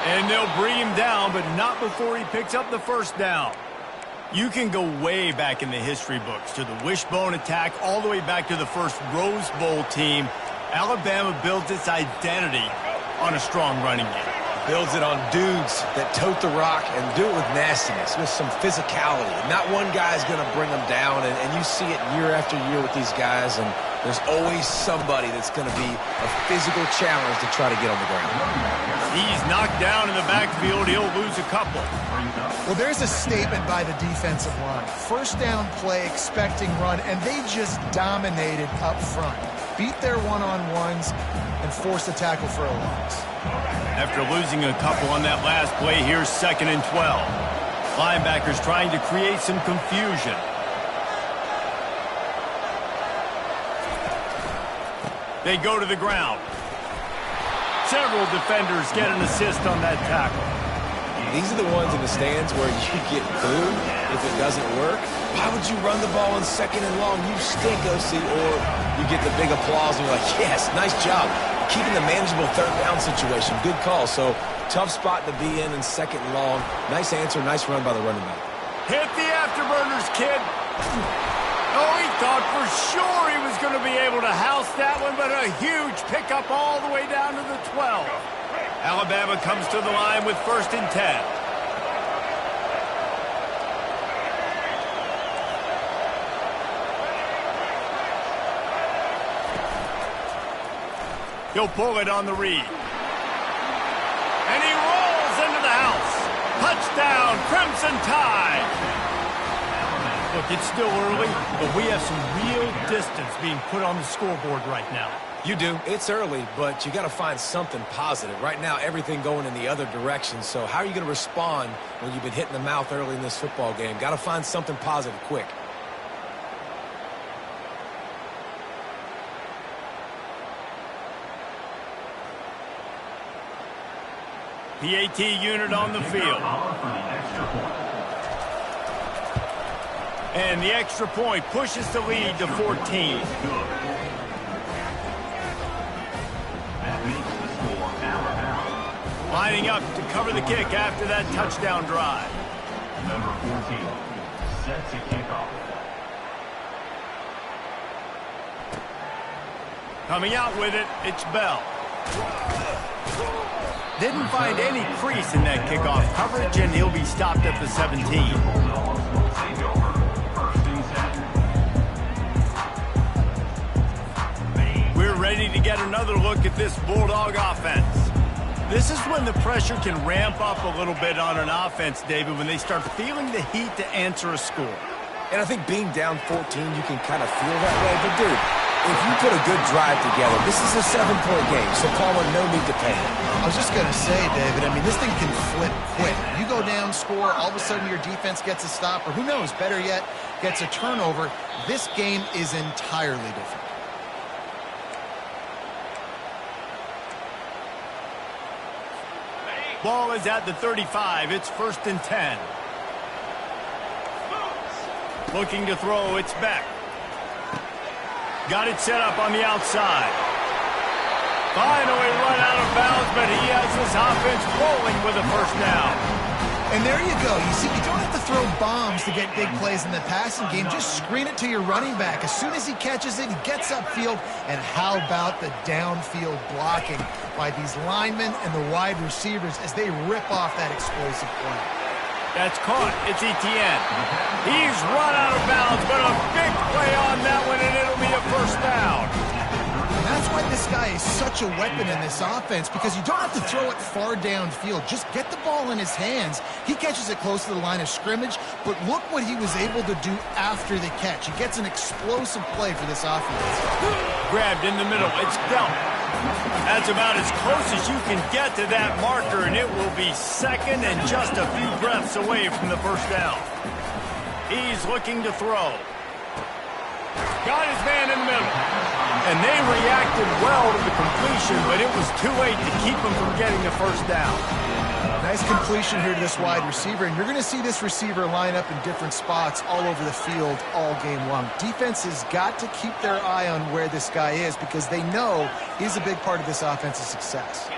And they'll bring him down, but not before he picks up the first down. You can go way back in the history books to the wishbone attack all the way back to the first Rose Bowl team. Alabama builds its identity on a strong running game. Builds it on dudes that tote the rock and do it with nastiness, with some physicality. Not one guy's going to bring them down, and you see it year after year with these guys, and there's always somebody that's going to be a physical challenge to try to get on the ground. He's knocked down in the backfield. He'll lose a couple. Well, there's a statement by the defensive line. First down play, expecting run, and they just dominated up front. Beat their one-on-ones and forced the tackle for a loss. After losing a couple on that last play, here's 2nd and 12. Linebackers trying to create some confusion. They go to the ground. Several defenders get an assist on that tackle. These are the ones in the stands where you get booed if it doesn't work. Why would you run the ball on 2nd and long? You stink, OC. Or you get the big applause and you're like, yes, nice job. Keeping the manageable 3rd down situation. Good call. So tough spot to be in 2nd and long. Nice answer, nice run by the running back. Hit the afterburners, kid. Oh, he thought for sure he was going to be able to house that one, but a huge pickup all the way down to the 12. Alabama comes to the line with 1st and 10. He'll pull it on the read. And he rolls into the house. Touchdown, Crimson Tide. Look, it's still early, but we have some real distance being put on the scoreboard right now. You do. It's early, but you got to find something positive. Right now, everything going in the other direction. So how are you going to respond when you've been hit in the mouth early in this football game? Got to find something positive quick. PAT unit on the field. And the extra point pushes the lead to 14. That makes the score Alabama. Lining up to cover the kick after that touchdown drive. Number 14 set to kick off. Coming out with it, it's Bell. Didn't find any crease in that kickoff coverage, and he'll be stopped at the 17. We're ready to get another look at this Bulldog offense. This is when the pressure can ramp up a little bit on an offense, David, when they start feeling the heat to answer a score. And I think being down 14, you can kind of feel that way. But, dude, if you put a good drive together, this is a 7-point game, so Palmer, no need to panic. I was just going to say, David, I mean, this thing can flip quick. You go down, score, all of a sudden your defense gets a stop, or who knows, better yet, gets a turnover. This game is entirely different. Ball is at the 35. It's 1st and 10. Looking to throw. It's Beck. Got it set up on the outside. Finally run out of bounds, but he has his offense rolling with a first down. And there you go. You see, you don't have to throw bombs to get big plays in the passing game. Just screen it to your running back. As soon as he catches it, he gets upfield. And how about the downfield blocking by these linemen and the wide receivers as they rip off that explosive play? That's caught. It's Etienne. He's run out of bounds, but a big play on that one, and it'll be a first down. And that's why this guy is such a weapon in this offense, because you don't have to throw it far downfield. Just get the ball in his hands. He catches it close to the line of scrimmage, but look what he was able to do after the catch. He gets an explosive play for this offense. Grabbed in the middle. It's dealt. That's about as close as you can get to that marker, and it will be second and just a few breaths away from the first down. He's looking to throw. Got his man in the middle. And they reacted well to the completion, but it was too late to keep him from getting the first down. Nice completion here to this wide receiver, and you're going to see this receiver line up in different spots all over the field all game long. Defense has got to keep their eye on where this guy is because they know he's a big part of this offense's success.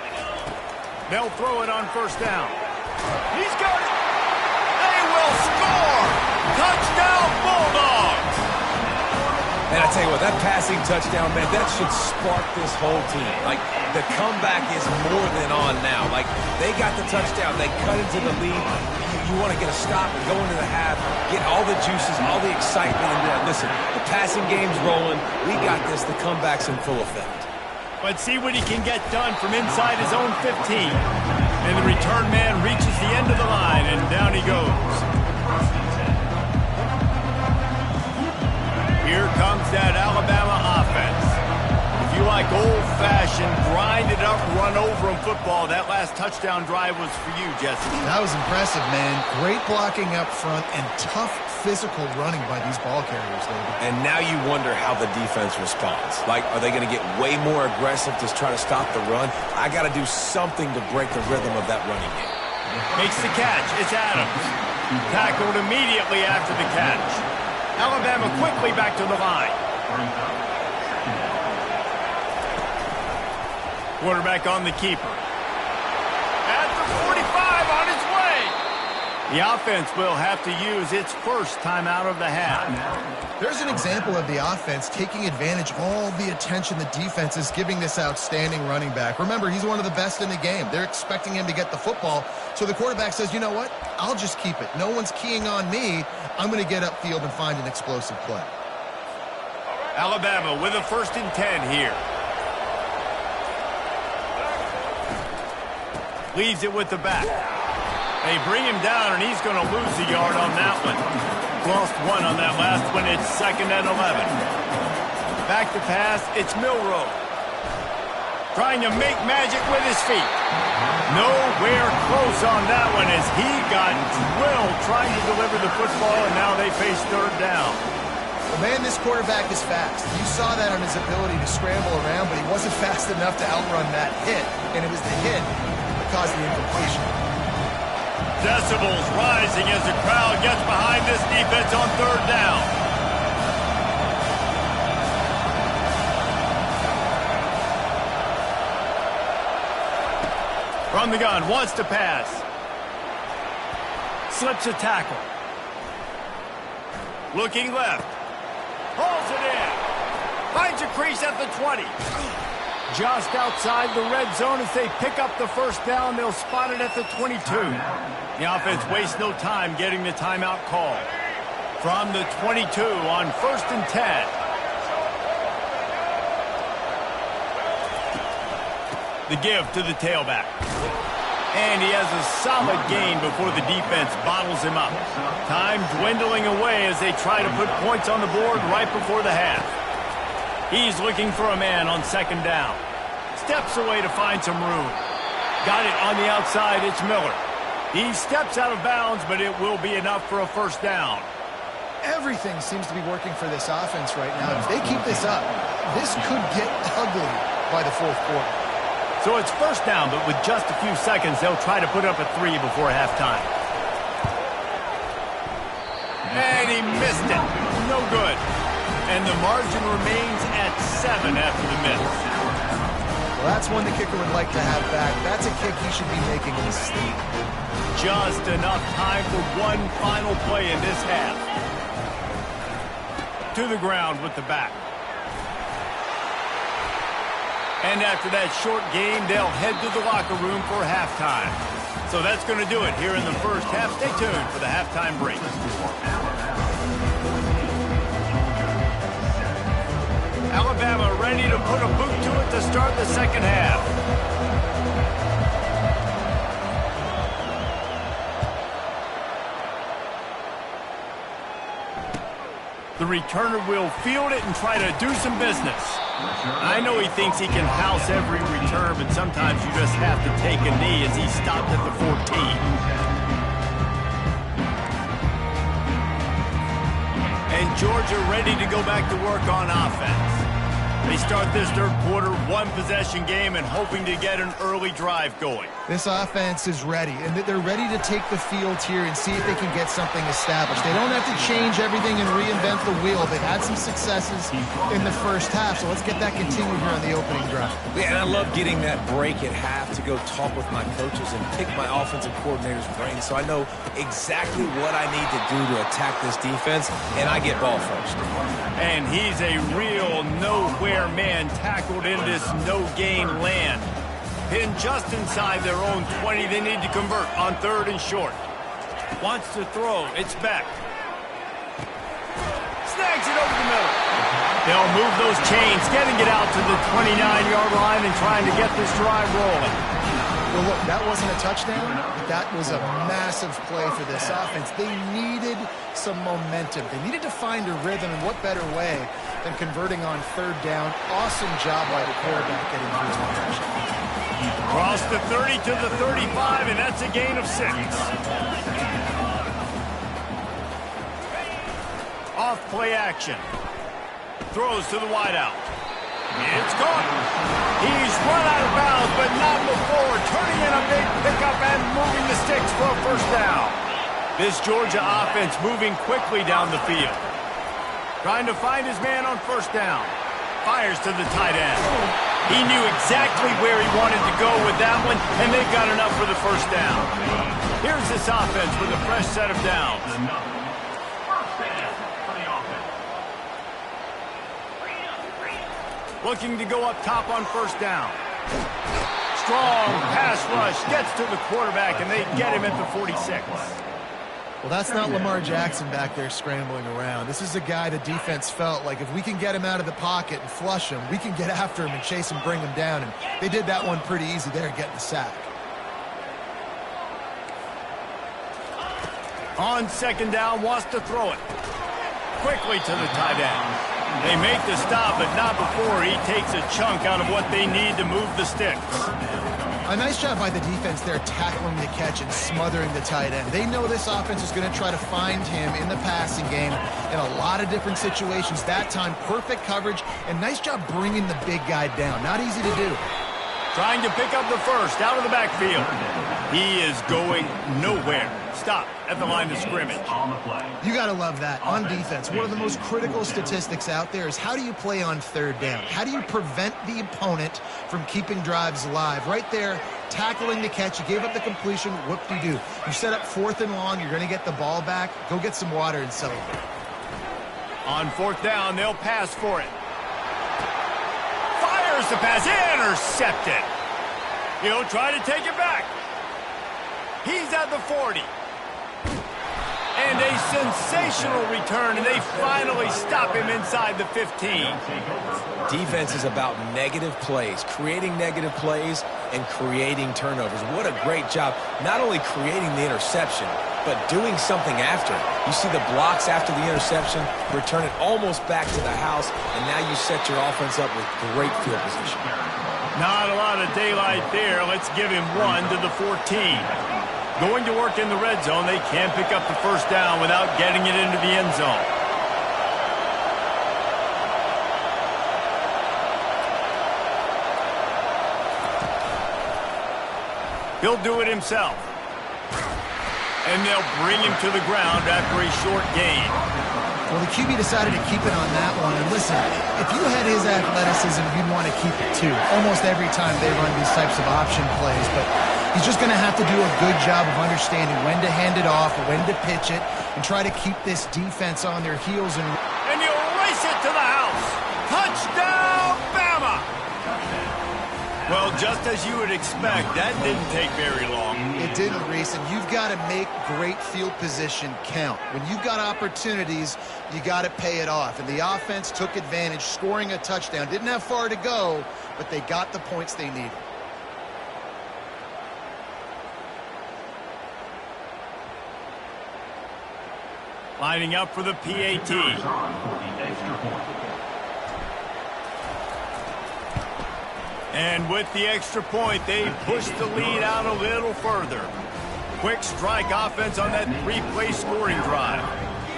They'll throw it on first down. He's got it. They will score. Touchdown, Bulldogs. And I tell you what, that passing touchdown, man, that should spark this whole team. Like, the comeback is more than on now. Like, they got the touchdown. They cut into the lead. You want to get a stop and go into the half, get all the juices, all the excitement, and be like, listen, the passing game's rolling. We got this. The comeback's in full effect. But see what he can get done from inside his own 15. And the return man reaches the end of the line, and down he goes. Here comes that Alabama offense. If you like old-fashioned, grind-it-up, run-over-'em football, that last touchdown drive was for you, Jesse. That was impressive, man. Great blocking up front and tough physical running by these ball carriers, David. And now you wonder how the defense responds. Like, are they going to get way more aggressive to try to stop the run? I got to do something to break the rhythm of that running game. Makes the catch. It's Adams. Tackled immediately after the catch. Alabama quickly back to the line. Quarterback on the keeper. At the 45 on its way. The offense will have to use its first timeout of the half. There's an example of the offense taking advantage of all the attention the defense is giving this outstanding running back. Remember, he's one of the best in the game. They're expecting him to get the football. So the quarterback says, you know what? I'll just keep it. No one's keying on me. I'm going to get upfield and find an explosive play. Alabama with a 1st and 10 here. Leaves it with the back. They bring him down, and he's going to lose a yard on that one. Lost one on that last one. It's 2nd and 11. Back to pass. It's Milroe. Trying to make magic with his feet. Nowhere close on that one as he got drilled trying to deliver the football, and now they face 3rd down. Well, man, this quarterback is fast. You saw that on his ability to scramble around, but he wasn't fast enough to outrun that hit, and it was the hit that caused the incompletion. Decibels rising as the crowd gets behind this defense on 3rd down. From the gun, wants to pass. Slips a tackle. Looking left. Hauls it in. Finds a crease at the 20. Just outside the red zone as they pick up the first down. They'll spot it at the 22. The offense wastes no time getting the timeout call. From the 22 on 1st and 10. The give to the tailback. And he has a solid gain before the defense bottles him up. Time dwindling away as they try to put points on the board right before the half. He's looking for a man on second down. Steps away to find some room. Got it on the outside, it's Miller. He steps out of bounds, but it will be enough for a first down. Everything seems to be working for this offense right now. If they keep this up, this could get ugly by the fourth quarter. So it's first down, but with just a few seconds, they'll try to put up a 3 before halftime. And he missed it. No good. And the margin remains at 7 after the miss. Well, that's one the kicker would like to have back. That's a kick he should be making in his sleep. Just enough time for one final play in this half. To the ground with the back. And after that short game, they'll head to the locker room for halftime. So that's going to do it here in the first half. Stay tuned for the halftime break. Alabama ready to put a boot to it to start the second half. The returner will field it and try to do some business. I know he thinks he can house every return, but sometimes you just have to take a knee as he stopped at the 14. And Georgia ready to go back to work on offense. They start this third quarter, one-possession game, and hoping to get an early drive going. This offense is ready, and they're ready to take the field here and see if they can get something established. They don't have to change everything and reinvent the wheel. They've had some successes in the first half, so let's get that continued here on the opening drive. Yeah, and I love getting that break at half to go talk with my coaches and pick my offensive coordinator's brain so I know exactly what I need to do to attack this defense, and I get ball first. And he's a real nowhere man tackled in this no-gain land. Pinned just inside their own 20. They need to convert on third and short. Wants to throw. It's back. Snags it over the middle. They'll move those chains, getting it out to the 29-yard line and trying to get this drive rolling. Well, look, that wasn't a touchdown, but that was a massive play for this offense. They needed some momentum. They needed to find a rhythm, and what better way than converting on third down. Awesome job by the quarterback getting through his protection. Cross the 30 to the 35, and that's a gain of 6. Off play action. Throws to the wideout. It's caught. He's run out of bounds, but not before. Turning in a big pickup and moving the sticks for a first down. This Georgia offense moving quickly down the field. Trying to find his man on first down. Fires to the tight end. He knew exactly where he wanted to go with that one, and they've got enough for the first down. Here's this offense with a fresh set of downs. Looking to go up top on first down. Strong pass rush gets to the quarterback, and they get him at the 46. Well, that's not Lamar Jackson back there scrambling around. This is a guy the defense felt like if we can get him out of the pocket and flush him, we can get after him and chase him, bring him down. And they did that one pretty easy there, getting the sack. On second down, wants to throw it. Quickly to the tight end. They make the stop, but not before he takes a chunk out of what they need to move the sticks. A nice job by the defense there tackling the catch and smothering the tight end. They know this offense is going to try to find him in the passing game in a lot of different situations. That time, perfect coverage, and nice job bringing the big guy down. Not easy to do. Trying to pick up the first out of the backfield. He is going nowhere. Stop at the line of scrimmage. You got to love that. On defense, one of the most critical statistics out there is how do you play on third down? How do you prevent the opponent from keeping drives alive? Right there, tackling the catch. You gave up the completion. Whoop-de-doo. You set up fourth and long. You're going to get the ball back. Go get some water and celebrate. On fourth down, they'll pass for it. Fires the pass. Intercepted. He'll try to take it back. He's at the 40. And a sensational return, and they finally stop him inside the 15. Defense is about negative plays, creating negative plays, and creating turnovers. What a great job, not only creating the interception, but doing something after. You see the blocks after the interception, return it almost back to the house, and now you set your offense up with great field position. Not a lot of daylight there. Let's give him 1 to the 14. Going to work in the red zone, they can't pick up the first down without getting it into the end zone. He'll do it himself. And they'll bring him to the ground after a short gain. Well, the QB decided to keep it on that one. And listen, if you had his athleticism, you'd want to keep it too. Almost every time they run these types of option plays. But he's just going to have to do a good job of understanding when to hand it off, when to pitch it, and try to keep this defense on their heels. And he'll race it to the house. Touchdown, Bama! Well, just as you would expect, that didn't take very long. It didn't, Reese, and you've got to make great field position count. When you've got opportunities, you got to pay it off. And the offense took advantage, scoring a touchdown. Didn't have far to go, but they got the points they needed. Lining up for the PAT. And with the extra point, they push the lead out a little further. Quick strike offense on that 3-play scoring drive.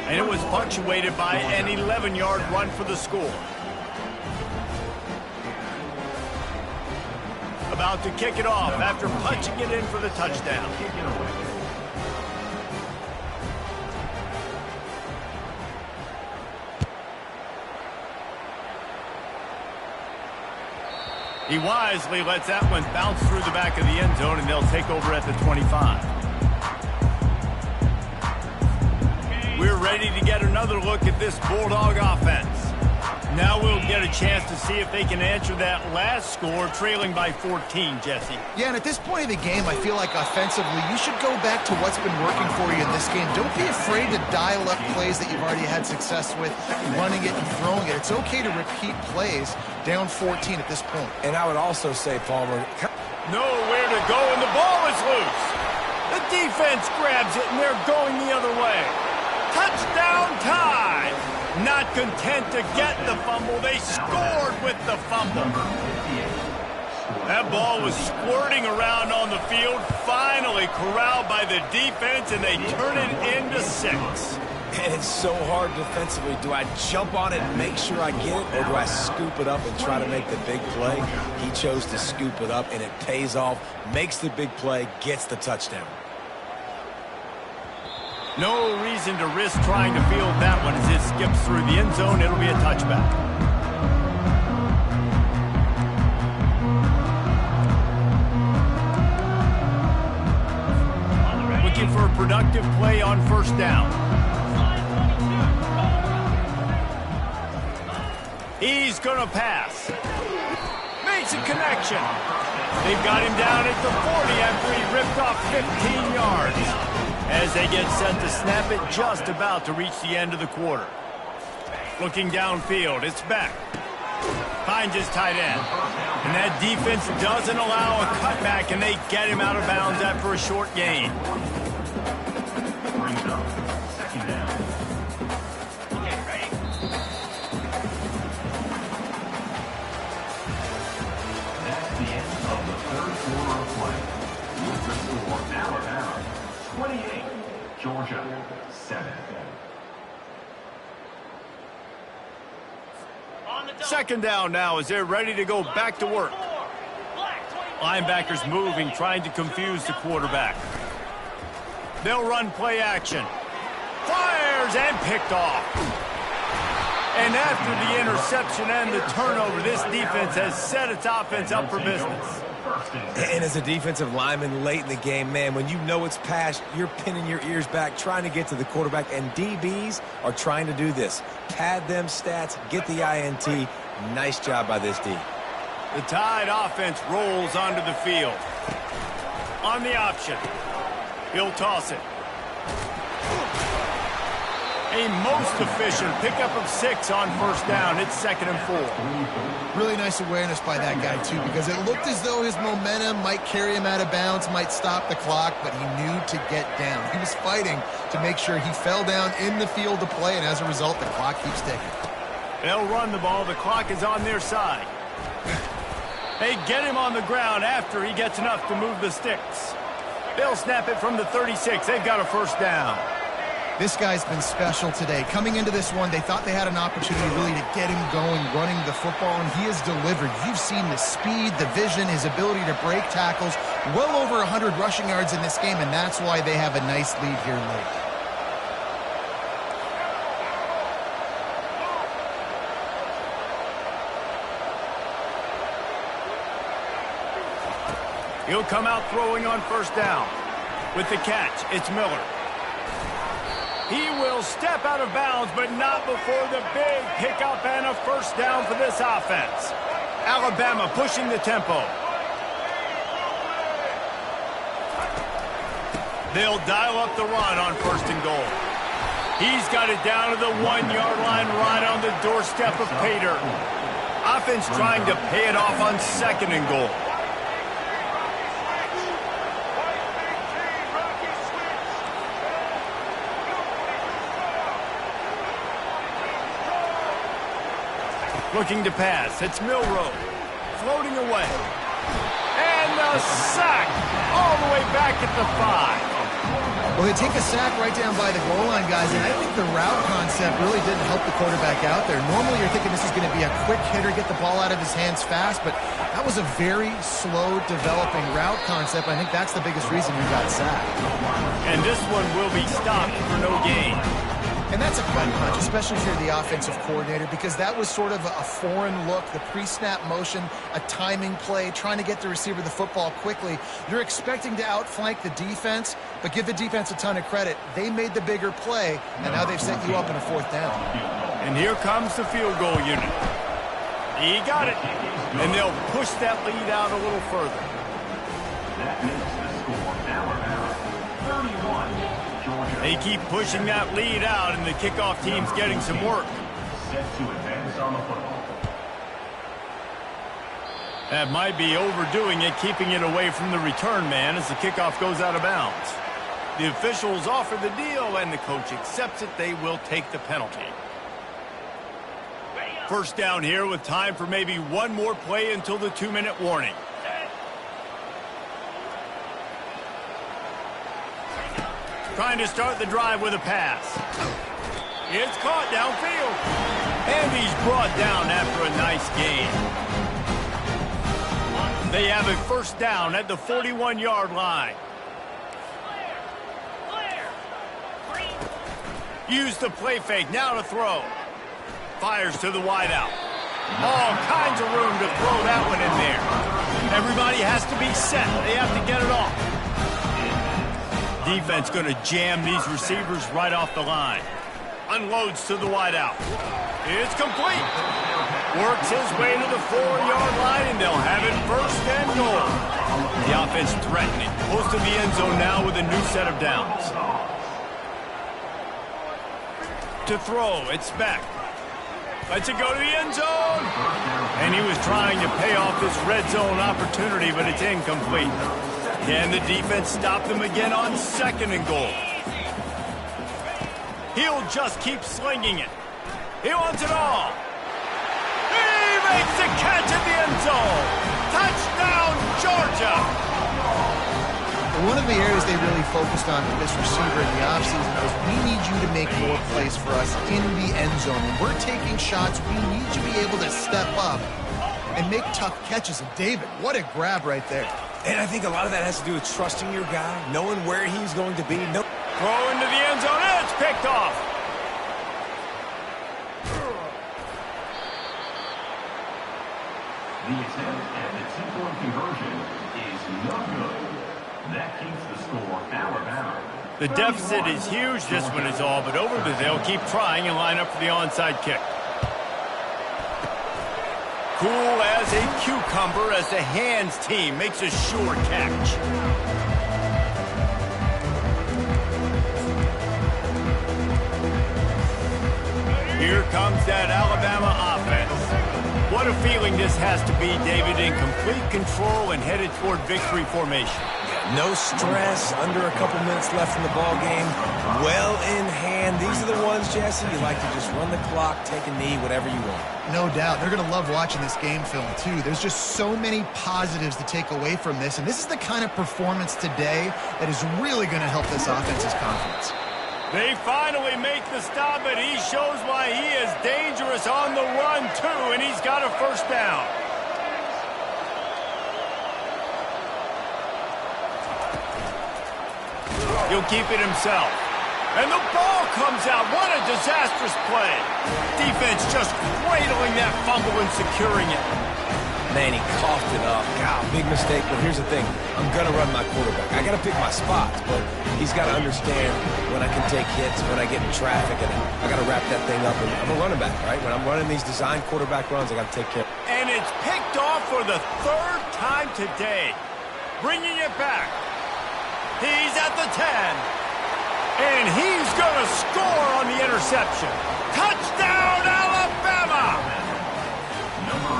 And it was punctuated by an 11-yard run for the score. About to kick it off after punching it in for the touchdown. He wisely lets that one bounce through the back of the end zone, and they'll take over at the 25. We're ready to get another look at this Bulldog offense. Now we'll get a chance to see if they can answer that last score, trailing by 14, Jesse. Yeah, and at this point of the game, I feel like offensively, you should go back to what's been working for you in this game. Don't be afraid to dial up plays that you've already had success with, running it and throwing it. It's okay to repeat plays down 14 at this point. And I would also say, Palmer, nowhere to go, and the ball is loose. The defense grabs it, and they're going the other way. Touchdown tie! Not content to get the fumble, they scored with the fumble. That ball was squirting around on the field, finally corralled by the defense, and they turn it into 6. And it's so hard defensively. Do I jump on it and make sure I get it, or do I scoop it up and try to make the big play? He chose to scoop it up, and it pays off, makes the big play, gets the touchdown. No reason to risk trying to field that one as it skips through the end zone. It'll be a touchback. Looking for a productive play on first down. He's going to pass. Makes a connection. They've got him down at the 40 after he ripped off 15 yards. As they get set to snap it, just about to reach the end of the quarter. Looking downfield, it's back. Finds his tight end. And that defense doesn't allow a cutback, and they get him out of bounds after a short gain. Brings up second down. That's the end of the third quarter of play. With the score, Alabama 28, Georgia 7. Second down now as they're ready to go back to work. Linebackers moving, trying to confuse the quarterback. They'll run play action. Fires and picked off. And after the interception and the turnover, this defense has set its offense up for business. And as a defensive lineman late in the game, man, when you know it's passed, you're pinning your ears back, trying to get to the quarterback, and DBs are trying to do this. Pad them stats, get the INT. Nice job by this D. The Tide offense rolls onto the field. On the option. He'll toss it. A most efficient pickup of 6 on first down. It's 2nd and 4. Really nice awareness by that guy, too, because it looked as though his momentum might carry him out of bounds, might stop the clock, but he knew to get down. He was fighting to make sure he fell down in the field to play, and as a result, the clock keeps ticking. They'll run the ball. The clock is on their side. They get him on the ground after he gets enough to move the sticks. They'll snap it from the 36. They've got a first down. This guy's been special today. Coming into this one, they thought they had an opportunity really to get him going, running the football, and he has delivered. You've seen the speed, the vision, his ability to break tackles. Well over 100 rushing yards in this game, and that's why they have a nice lead here late. He'll come out throwing on first down. With the catch, it's Miller. He will step out of bounds, but not before the big pickup and a first down for this offense. Alabama pushing the tempo. They'll dial up the run on 1st and goal. He's got it down to the 1-yard line right on the doorstep of pay dirt. Offense trying to pay it off on 2nd and goal. Looking to pass. It's Milroe. Floating away. And a sack all the way back at the 5. Well, they take a sack right down by the goal line, guys, and I think the route concept really didn't help the quarterback out there. Normally, you're thinking this is going to be a quick hitter, get the ball out of his hands fast, but that was a very slow developing route concept. I think that's the biggest reason he got sacked. And this one will be stopped for no gain. And that's a gut punch, especially if you're the offensive coordinator, because that was sort of a foreign look, the pre-snap motion, a timing play, trying to get the receiver the football quickly. You're expecting to outflank the defense, but give the defense a ton of credit. They made the bigger play, and now they've set you up in a 4th down. And here comes the field goal unit. He got it. And they'll push that lead out a little further. That makes the score Alabama 31. They keep pushing that lead out, and the kickoff team's getting some work. Set to advance on the football. That might be overdoing it, keeping it away from the return man as the kickoff goes out of bounds. The officials offer the deal, and the coach accepts it. They will take the penalty. First down here with time for maybe one more play until the 2-minute warning. Trying to start the drive with a pass. It's caught downfield. And he's brought down after a nice gain. They have a first down at the 41-yard line. Use the play fake, now to throw. Fires to the wideout. All kinds of room to throw that one in there. Everybody has to be set. They have to get it off. Defense going to jam these receivers right off the line. Unloads to the wideout. It's complete. Works his way to the 4-yard line, and they'll have it 1st and goal. The offense threatening. Close to the end zone now with a new set of downs. To throw, it's Beck. Lets it go to the end zone. And he was trying to pay off this red zone opportunity, but it's incomplete. Can the defense stop them again on 2nd and goal? He'll just keep slinging it. He wants it all. He makes the catch at the end zone. Touchdown, Georgia. One of the areas they really focused on with this receiver in the offseason was we need you to make more plays for us in the end zone. When we're taking shots, we need you to be able to step up and make tough catches. And David, what a grab right there. And I think a lot of that has to do with trusting your guy, knowing where he's going to be. Throw into the end zone, and it's picked off. The attempt at the two-point conversion is no good. That keeps the score Alabama. The deficit is huge. This one is all but over, but they'll keep trying and line up for the onside kick. Cool as a cucumber as the hands team makes a sure catch. comes that Alabama offense. What a feeling this has to be, David, in complete control and headed toward victory formation. No stress, under a couple minutes left in the ball game. Well in hand. These are the ones, Jesse, you like to just run the clock, take a knee, whatever you want. No doubt. They're going to love watching this game film, too. There's just so many positives to take away from this, and this is the kind of performance today that is really going to help this offense's confidence. They finally make the stop, and he shows why he is dangerous on the run, too, and he's got a first down. He'll keep it himself. And the ball comes out. What a disastrous play. Defense just cradling that fumble and securing it. Man, he coughed it up. God, big mistake, but here's the thing. I'm going to run my quarterback. I got to pick my spots, but he's got to understand when I can take hits, when I get in traffic, and I got to wrap that thing up. And I'm a running back, right? When I'm running these design quarterback runs, I got to take care. And it's picked off for the third time today. Bringing it back. He's at the 10. And he's going to score on the interception. Touchdown, Alabama!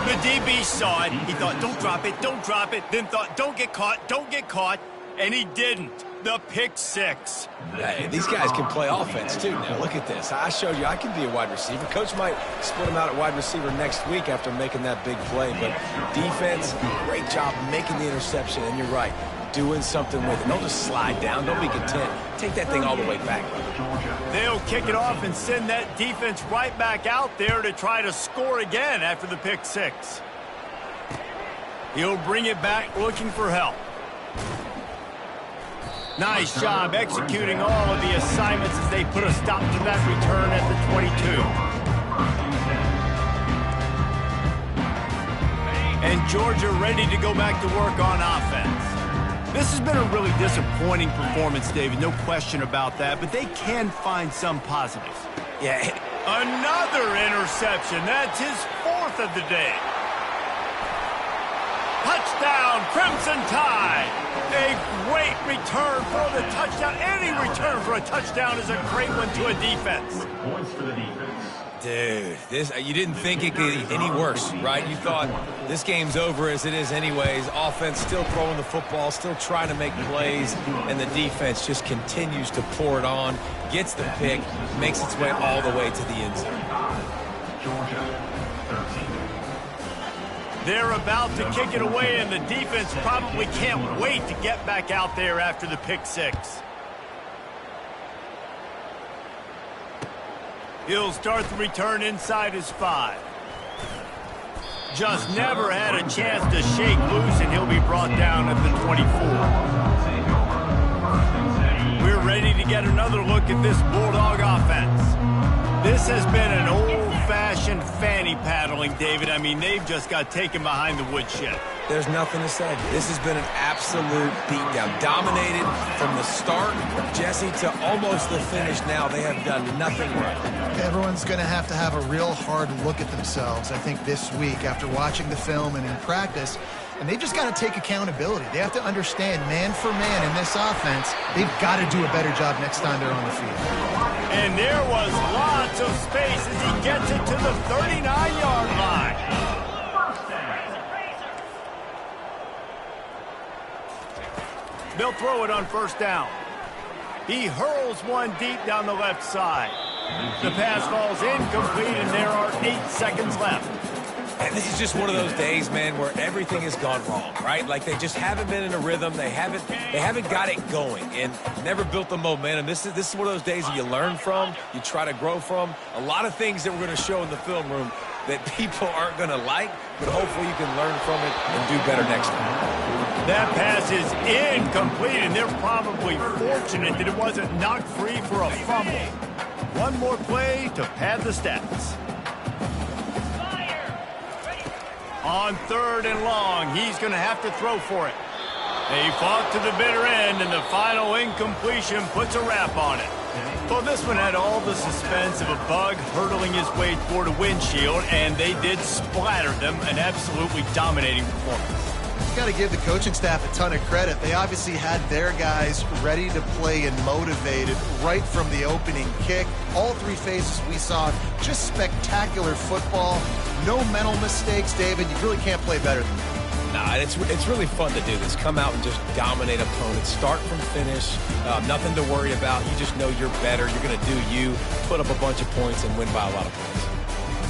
The DB saw it. He thought, don't drop it, don't drop it. Then thought, don't get caught, don't get caught. And he didn't. The pick six. Hey, these guys can play offense, too. Now, look at this. I showed you I can be a wide receiver. Coach might split him out at wide receiver next week after making that big play. But defense, great job making the interception. And you're right, doing something with it. Don't just slide down. Don't be content. Take that thing all the way back. They'll kick it off and send that defense right back out there to try to score again after the pick six. He'll bring it back looking for help. Nice job executing all of the assignments as they put a stop to that return at the 22. And Georgia ready to go back to work on offense. This has been a really disappointing performance, David, no question about that, but they can find some positives. Yeah. Another interception. That's his fourth of the day. Touchdown, Crimson Tide. A great return for the touchdown. Any return for a touchdown is a great one to a defense. Points for the defense. Dude, you didn't think it could get any worse, right? You thought this game's over as it is anyways. Offense still throwing the football, still trying to make plays, and the defense just continues to pour it on, gets the pick, makes its way all the way to the end zone. Georgia, 13. They're about to kick it away, and the defense probably can't wait to get back out there after the pick six. He'll start the return inside his 5. Just never had a chance to shake loose, and he'll be brought down at the 24. We're ready to get another look at this Bulldog offense. This has been an old-fashioned fanny paddling, David. I mean, they've just got taken behind the woodshed. There's nothing to say. This has been an absolute beatdown. Dominated from the start, Jesse, to almost the finish now. They have done nothing right. Everyone's going to have a real hard look at themselves, I think, this week after watching the film and in practice. And they've just got to take accountability. They have to understand, man for man in this offense, they've got to do a better job next time they're on the field. And there was lots of space as he gets it to the 39-yard line. They'll throw it on first down. He hurls one deep down the left side. The pass falls incomplete, and there are 8 seconds left. And this is just one of those days, man, where everything has gone wrong, right? Like they just haven't been in a rhythm. They haven't got it going and never built the momentum. This is one of those days that you learn from, you try to grow from. A lot of things that we're going to show in the film room that people aren't going to like, but hopefully you can learn from it and do better next time. That pass is incomplete, and they're probably fortunate that it wasn't knocked free for a fumble. One more play to pad the stats. On 3rd and long, he's going to have to throw for it. He fought to the bitter end, and the final incompletion puts a wrap on it. Well, this one had all the suspense of a bug hurtling his way toward a windshield, and they did splatter them. An absolutely dominating performance. got to give the coaching staff a ton of credit. They obviously had their guys ready to play and motivated right from the opening kick. All three phases we saw, just spectacular football. No mental mistakes, David. You really can't play better than that. Nah, it's really fun to do this. Come out and just dominate opponents. Start from finish. Nothing to worry about. You just know you're better. You're going to do you, put up a bunch of points, and win by a lot of points.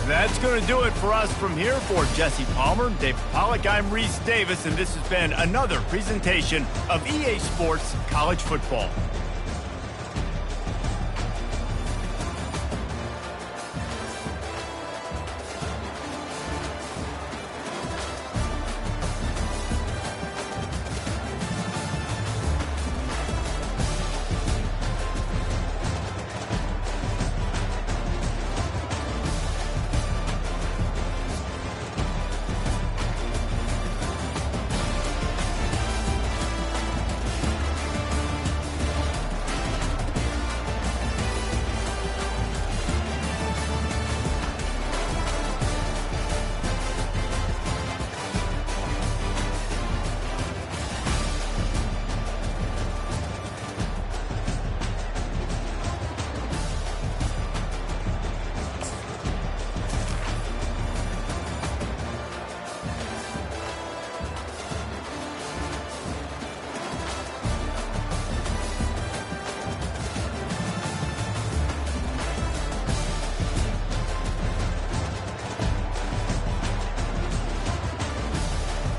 That's going to do it for us from here. For Jesse Palmer, David Pollack, I'm Reese Davis, and this has been another presentation of EA Sports College Football.